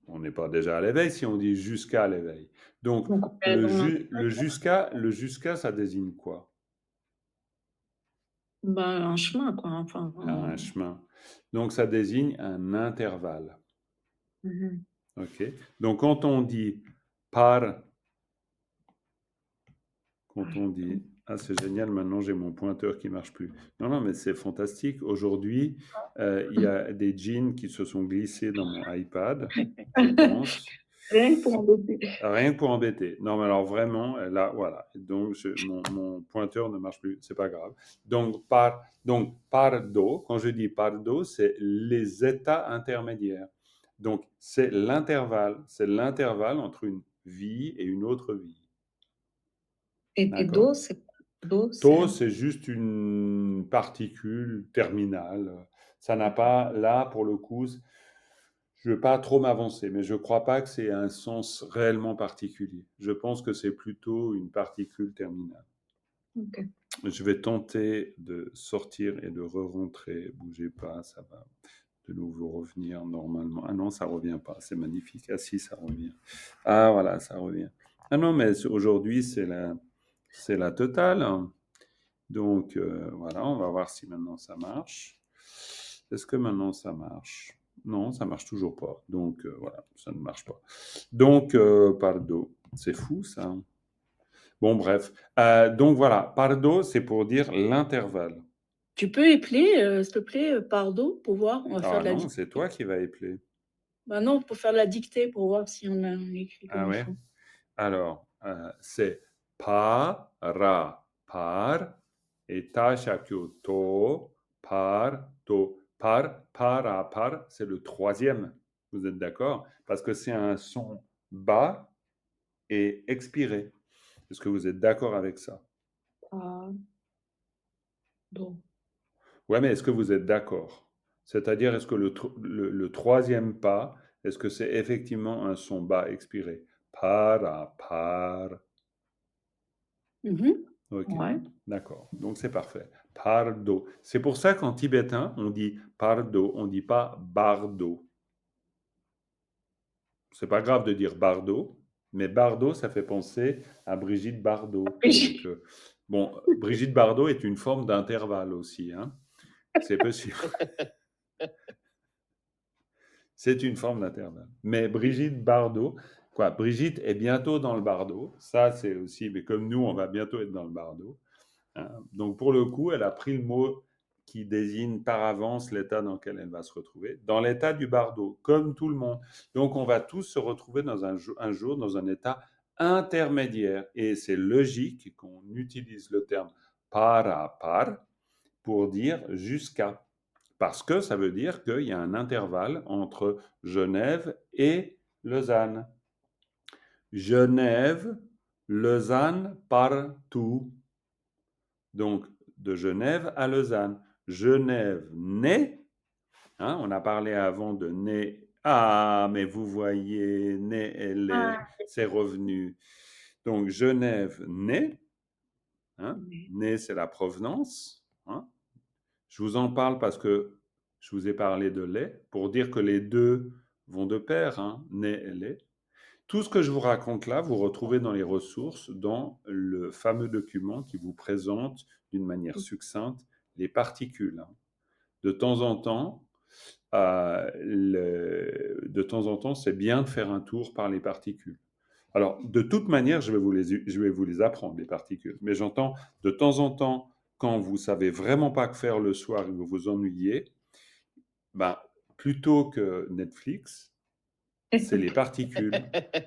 On n'est pas déjà à l'éveil si on dit jusqu'à l'éveil. Donc, Donc, on est dans le jusqu'à, ça désigne quoi? bah, un chemin, quoi. Enfin, Un chemin. Donc, ça désigne un intervalle. mhm. OK? Donc, quand on dit par, quand on dit, ah, c'est génial, maintenant j'ai mon pointeur qui marche plus. Non, non, mais c'est fantastique. Aujourd'hui, il y a des jeans qui se sont glissés dans mon iPad, je pense. Rien que pour embêter. Rien que pour embêter. Non, mais alors vraiment, là, voilà. Donc, mon pointeur ne marche plus, c'est pas grave. Donc, pardo, quand je dis pardo, c'est les états intermédiaires. Donc, c'est l'intervalle entre une vie et une autre vie. Et D'accord? do, Tau, c'est. c'est juste une particule terminale. Ça n'a pas, là, pour le coup, je ne veux pas trop m'avancer, mais je ne crois pas que c'est un sens réellement particulier. Je pense que c'est plutôt une particule terminale. Ok. Je vais tenter de sortir et de re-rentrer. Bougez pas, ça va de nouveau revenir normalement. Ah non, ça revient pas. C'est magnifique. Ah si, ça revient. Ah voilà, ça revient. Ah non, mais aujourd'hui, c'est la totale. Donc voilà, on va voir si maintenant ça marche. Est-ce que maintenant ça marche? Non, ça marche toujours pas. Donc voilà, ça ne marche pas. Donc pardon, c'est fou ça. Bon bref, donc voilà, pardo c'est pour dire l'intervalle. Tu peux épeler, s'il te plaît, Pardo, pour voir? On va faire Ah de la non, c'est dictée. toi qui vas épeler. Bah non, pour faire de la dictée, pour voir si on écrit Ah comme il ouais? faut. Alors, c'est pa, ra, par, et ta, shakyo, to, par, to. Par, ra, par, c'est le troisième. Vous êtes d'accord? Parce que c'est un son bas et expiré. Est-ce que vous êtes d'accord avec ça? Pardo. Ouais, mais est-ce que vous êtes d'accord? C'est-à-dire, est-ce que le troisième pas, est-ce que c'est effectivement un son bas expiré? Par, ra, par. Mhm. Ok, Ouais. d'accord. Donc c'est parfait. Pardo. C'est pour ça qu'en tibétain, on dit pardo, on ne dit pas bardo. C'est pas grave de dire Bardot, mais Bardot, ça fait penser à Brigitte Bardot. Donc, bon, Brigitte Bardot est une forme d'intervalle aussi, hein. C'est possible. C'est une forme d'intervalle. Mais Brigitte Bardot, quoi, Brigitte est bientôt dans le Bardot. Ça, c'est aussi, mais comme nous, on va bientôt être dans le Bardot, hein. Donc, pour le coup, elle a pris le mot qui désigne par avance l'état dans lequel elle va se retrouver, dans l'état du bardo, comme tout le monde. Donc, on va tous se retrouver dans un jour dans un état intermédiaire. Et c'est logique qu'on utilise le terme para par pour dire jusqu'à. Parce que ça veut dire qu'il y a un intervalle entre Genève et Lausanne. Genève, Lausanne, partout. Donc, de Genève à Lausanne. Genève, né. Hein, on a parlé avant de né. Ah, mais vous voyez, né, elle est, c'est revenu. Donc, Genève, né. Hein, né, c'est la provenance. Hein. Je vous en parle parce que je vous ai parlé de lait, pour dire que les deux vont de pair, hein, né et lait. Tout ce que je vous raconte là, vous retrouvez dans les ressources, dans le fameux document qui vous présente d'une manière succincte les particules. De temps en temps, c'est bien de faire un tour par les particules. Alors, de toute manière, je vais vous les apprendre, les particules. Mais j'entends, de temps en temps, quand vous savez vraiment pas que faire le soir et que vous vous ennuyez, ben, plutôt que Netflix, c'est les particules.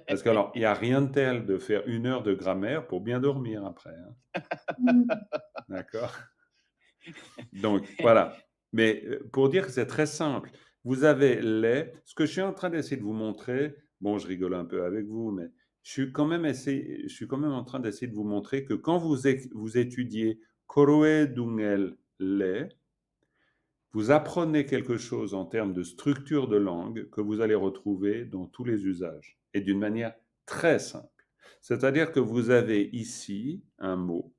Parce que alors, il n'y a rien de tel de faire 1 heure de grammaire pour bien dormir après, hein. D'accord? Donc, voilà. Mais pour dire que c'est très simple, vous avez les... Ce que je suis en train d'essayer de vous montrer, bon, je rigole un peu avec vous, mais je suis quand même en train d'essayer de vous montrer que quand vous étudiez Koroe Dungel Le, vous apprenez quelque chose en termes de structure de langue que vous allez retrouver dans tous les usages et d'une manière très simple. C'est-à-dire que vous avez ici un mot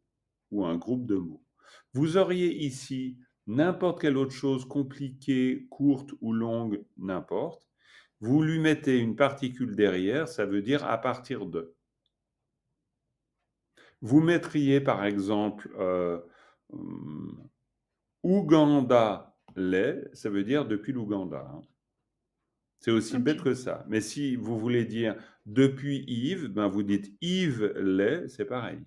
ou un groupe de mots. Vous auriez ici n'importe quelle autre chose compliquée, courte ou longue, n'importe. Vous lui mettez une particule derrière, ça veut dire à partir de. Vous mettriez par exemple Ouganda lait, ça veut dire depuis l'Ouganda, hein. C'est aussi bête que ça. Mais si vous voulez dire depuis Yves, ben vous dites Yves lait, c'est pareil.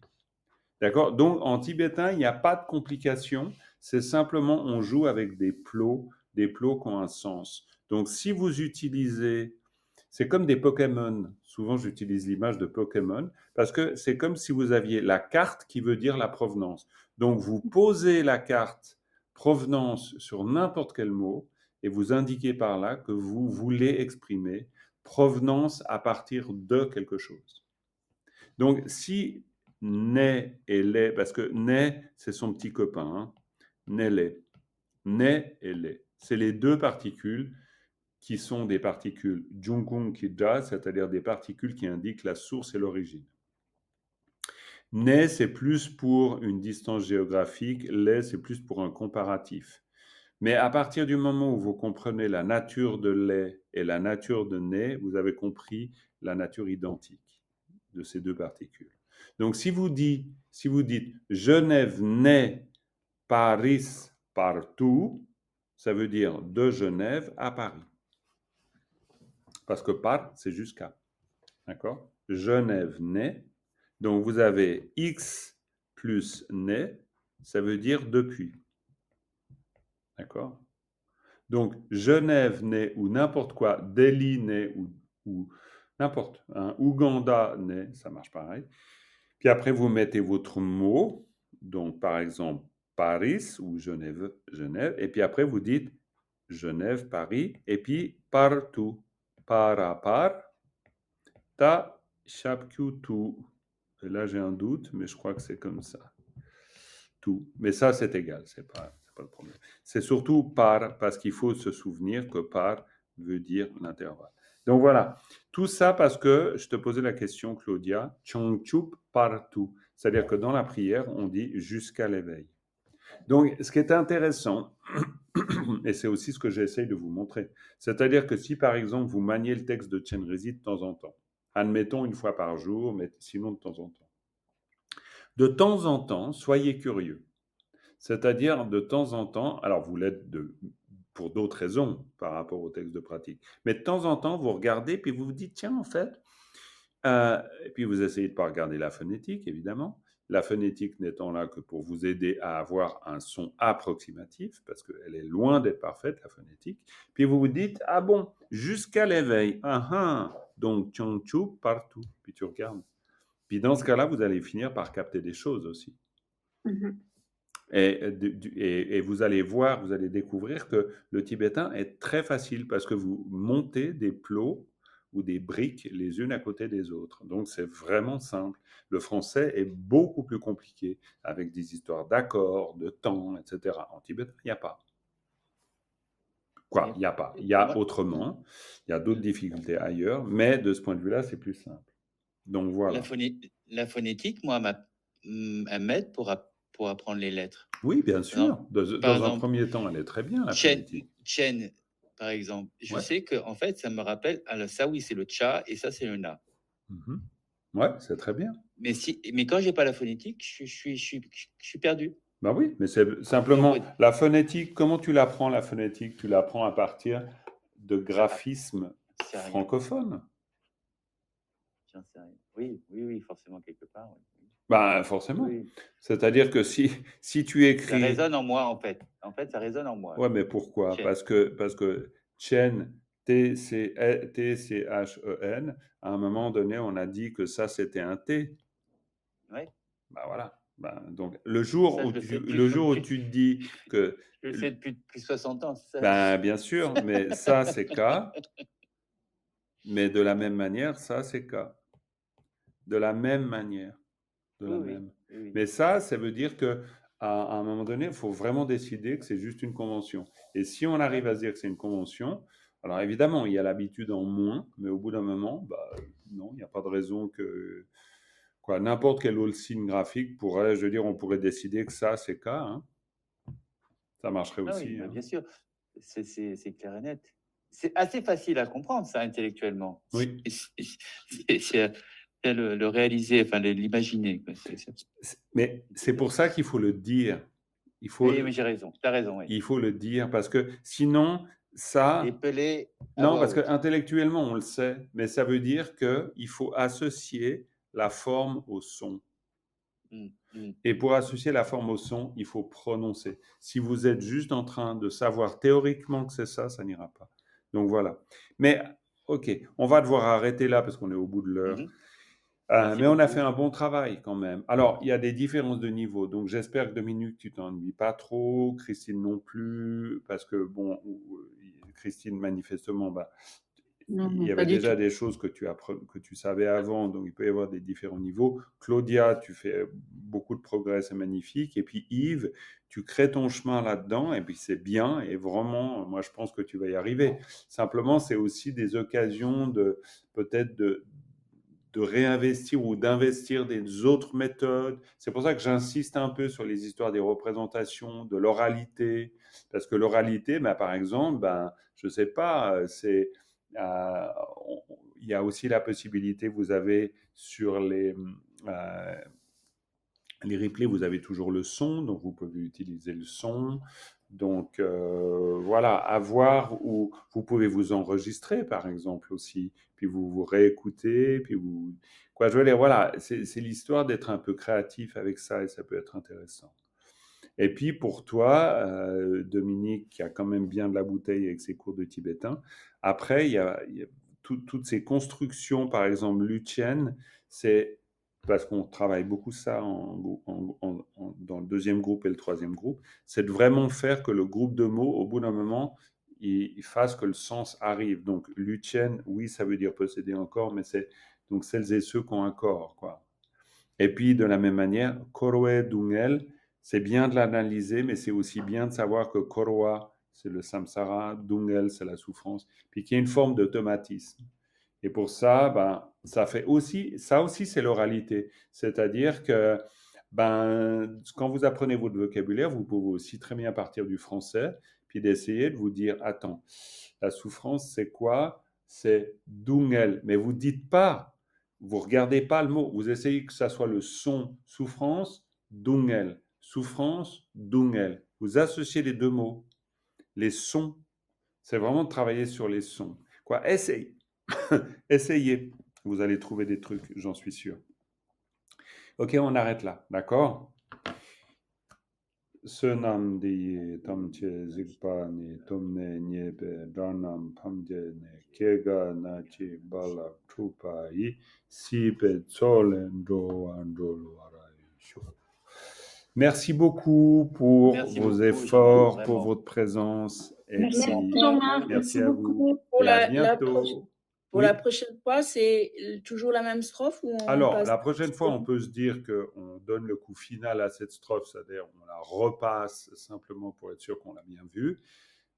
D'accord? Donc en tibétain, il n'y a pas de complication. C'est simplement on joue avec des plots qui ont un sens. Donc si vous utilisez, c'est comme des Pokémon. Souvent j'utilise l'image de Pokémon parce que c'est comme si vous aviez la carte qui veut dire la provenance. Donc vous posez la carte provenance sur n'importe quel mot et vous indiquez par là que vous voulez exprimer provenance à partir de quelque chose. Donc si né et lait, parce que né, c'est son petit copain, hein, né-lait, né et lait, c'est les deux particules qui sont des particules Jungkung Kidja, c'est-à-dire des particules qui indiquent la source et l'origine. Né, c'est plus pour une distance géographique, lait, c'est plus pour un comparatif. Mais à partir du moment où vous comprenez la nature de lait et la nature de né, vous avez compris la nature identique de ces deux particules. Donc si vous dites Genève naît, Paris partout, ça veut dire de Genève à Paris. Parce que par, c'est jusqu'à. D'accord? Genève naît. Donc vous avez X plus naît, ça veut dire depuis. D'accord? Donc Genève naît ou n'importe quoi, Delhi naît ou n'importe, hein, Ouganda naît, ça marche pareil. Puis après, vous mettez votre mot, donc par exemple Paris ou Genève, et puis après vous dites Genève, Paris, et puis partout, par, ta, chapku, tout. Et là, j'ai un doute, mais je crois que c'est comme ça. Tout. Mais ça, c'est égal, c'est pas le problème. C'est surtout par, parce qu'il faut se souvenir que par veut dire l'intervalle. Donc voilà, tout ça parce que je te posais la question, Claudia, Chongchup partout. C'est-à-dire que dans la prière, on dit jusqu'à l'éveil. Donc, ce qui est intéressant, et c'est aussi ce que j'essaye de vous montrer, c'est-à-dire que si par exemple vous maniez le texte de Chenrezig de temps en temps, admettons une fois par jour, mais sinon de temps en temps, soyez curieux. C'est-à-dire de temps en temps, alors vous l'êtes pour d'autres raisons par rapport au texte de pratique, mais de temps en temps, vous regardez, puis vous vous dites, tiens, en fait, et puis vous essayez de ne pas regarder la phonétique, évidemment. La phonétique n'étant là que pour vous aider à avoir un son approximatif, parce qu'elle est loin d'être parfaite, la phonétique. Puis vous vous dites, ah bon, jusqu'à l'éveil, donc tchou partout. Puis tu regardes. Puis dans ce cas-là, vous allez finir par capter des choses aussi. Mmh. Et vous allez voir, vous allez découvrir que le tibétain est très facile parce que vous montez des plots ou des briques les unes à côté des autres. Donc c'est vraiment simple. Le français est beaucoup plus compliqué avec des histoires d'accords, de temps, etc. En tibétain, il n'y a pas. Quoi, il n'y a pas. Il y a Moi, autrement, il y a d'autres difficultés ailleurs, mais de ce point de vue-là, c'est plus simple. Donc voilà. la phonétique, moi, elle m'aide pour apprendre les lettres. Oui, bien Par sûr. exemple, par Dans un exemple, premier temps, elle est très bien, la Chen, phonétique. Chen, par exemple. Je Ouais. sais que en fait, ça me rappelle. Alors ça, oui, c'est le cha et ça, c'est le na. Mhm. Ouais, c'est très bien. Mais quand j'ai pas la phonétique, je suis perdu. Ben oui, mais c'est Donc, simplement la phonétique. Comment tu l'apprends, la phonétique? Tu l'apprends à partir de graphismes j'en sais rien. francophones. J'en sais rien. Oui, forcément quelque part. Oui. Ben forcément. Oui. C'est-à-dire que si tu Ça écris... résonne en moi, en fait. En fait, ça résonne en moi. Ouais, mais pourquoi? Chen. Parce que Chen, T-C-H-E-N, à un moment donné, on a dit que ça, c'était un T. Ouais. Ben voilà. Ben, donc, le jour Ça, où je le sais tu te dis que... je le sais depuis 60 ans, c'est ça. Ben, bien sûr, mais ça, c'est K. Mais de la même manière, ça, c'est K. De la même manière. De la Oui. même. Mais ça veut dire que à un moment donné, il faut vraiment décider que c'est juste une convention. Et si on arrive à se dire que c'est une convention, alors évidemment, il y a l'habitude en moins, mais au bout d'un moment, bah, non, il n'y a pas de raison que... Quoi, n'importe quel autre signe graphique pourrait, je veux dire, on pourrait décider que ça, c'est K. Hein. Ça marcherait Ah oui, aussi. bah, Hein. bien sûr. C'est clair et net. C'est assez facile à comprendre, ça, intellectuellement. Oui. C'est le réaliser, enfin l'imaginer. Mais c'est pour ça qu'il faut le dire. Oui, mais j'ai raison. Tu as raison, oui. Il faut le dire parce que sinon, ça... Épeler à Non, voix parce haute. qu'intellectuellement, on le sait, mais ça veut dire qu'il faut associer la forme au son. Et pour associer la forme au son, il faut prononcer. Si vous êtes juste en train de savoir théoriquement que c'est ça, ça n'ira pas. Donc voilà. Mais ok, on va devoir arrêter là parce qu'on est au bout de l'heure. Merci Mais on a beaucoup. fait un bon travail quand même. Alors, il y a des différences de niveau. Donc, j'espère que Dominique, tu t'ennuies pas trop. Christine non plus. Parce que, bon, Christine, manifestement, bah, Non, il y pas avait du déjà tout. des choses que tu savais avant. Donc, il peut y avoir des différents niveaux. Claudia, tu fais beaucoup de progrès, c'est magnifique. Et puis, Yves, tu crées ton chemin là-dedans. Et puis, c'est bien. Et vraiment, moi, je pense que tu vas y arriver. Simplement, c'est aussi des occasions de peut-être de réinvestir ou d'investir des autres méthodes. C'est pour ça que j'insiste un peu sur les histoires des représentations, de l'oralité, parce que l'oralité, ben, par exemple, ben, je ne sais pas, euh, il y a aussi la possibilité, vous avez sur euh, les replays, vous avez toujours le son, donc vous pouvez utiliser le son. Donc voilà, à voir où vous pouvez vous enregistrer, par exemple aussi, puis vous réécoutez, puis vous... Quoi, je veux dire, voilà, c'est l'histoire d'être un peu créatif avec ça et ça peut être intéressant. Et puis pour toi, Dominique, qui a quand même bien de la bouteille avec ses cours de tibétain, après, il y a toutes ces constructions, par exemple, Lutienne, c'est parce qu'on travaille beaucoup ça dans le deuxième groupe et le troisième groupe, c'est de vraiment faire que le groupe de mots, au bout d'un moment, il fasse que le sens arrive. Donc, Lutienne, oui, ça veut dire posséder un corps, mais c'est donc celles et ceux qui ont un corps, quoi. Et puis, de la même manière, Koroe Dungel, c'est bien de l'analyser, mais c'est aussi bien de savoir que Koroa, c'est le samsara, Dungel, c'est la souffrance, puis qu'il y a une forme d'automatisme. Et pour ça, ben, ça aussi, c'est l'oralité. C'est-à-dire que ben, quand vous apprenez votre vocabulaire, vous pouvez aussi très bien partir du français, puis d'essayer de vous dire, attends, la souffrance, c'est quoi? C'est dungel. Mais vous dites pas, vous regardez pas le mot, vous essayez que ça soit le son souffrance, dungel. Souffrance, dungel. Vous associez les deux mots, les sons. C'est vraiment de travailler sur les sons. Quoi, essayez. Essayez. Vous allez trouver des trucs, j'en suis sûr. Ok, on arrête là, d'accord? Sönam di tamche zigpa ni tomne nyebe dranam pamje ne kega nachi bala trupa yi sipe tsolen do andolo arai. Merci beaucoup pour Merci vos beaucoup, efforts, Jean, pour vraiment. votre présence. Et Merci Merci à puis, toi. Jean-Marc, merci merci à vous. beaucoup. Pour Et à la prochaine, bientôt. pour la Oui. prochaine fois, c'est toujours la même strophe ou on Alors, passe? la prochaine fois, on peut se dire qu'on donne le coup final à cette strophe, c'est-à-dire on la repasse simplement pour être sûr qu'on l'a bien vue.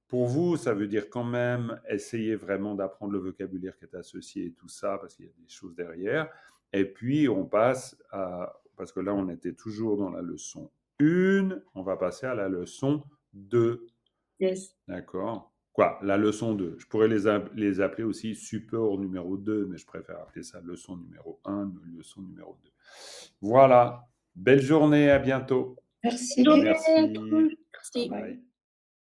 Pour vous, ça veut dire quand même essayer vraiment d'apprendre le vocabulaire qui est associé et tout ça, parce qu'il y a des choses derrière. Et puis, on passe à, parce que là, on était toujours dans la leçon 1, on va passer à la leçon 2. Yes. D'accord? Quoi? La leçon 2. Je pourrais les appeler aussi support numéro 2, mais je préfère appeler ça leçon numéro 1 ou leçon numéro 2. Voilà. Belle journée, à bientôt. Merci. Bonne journée. Merci. Merci. Bye.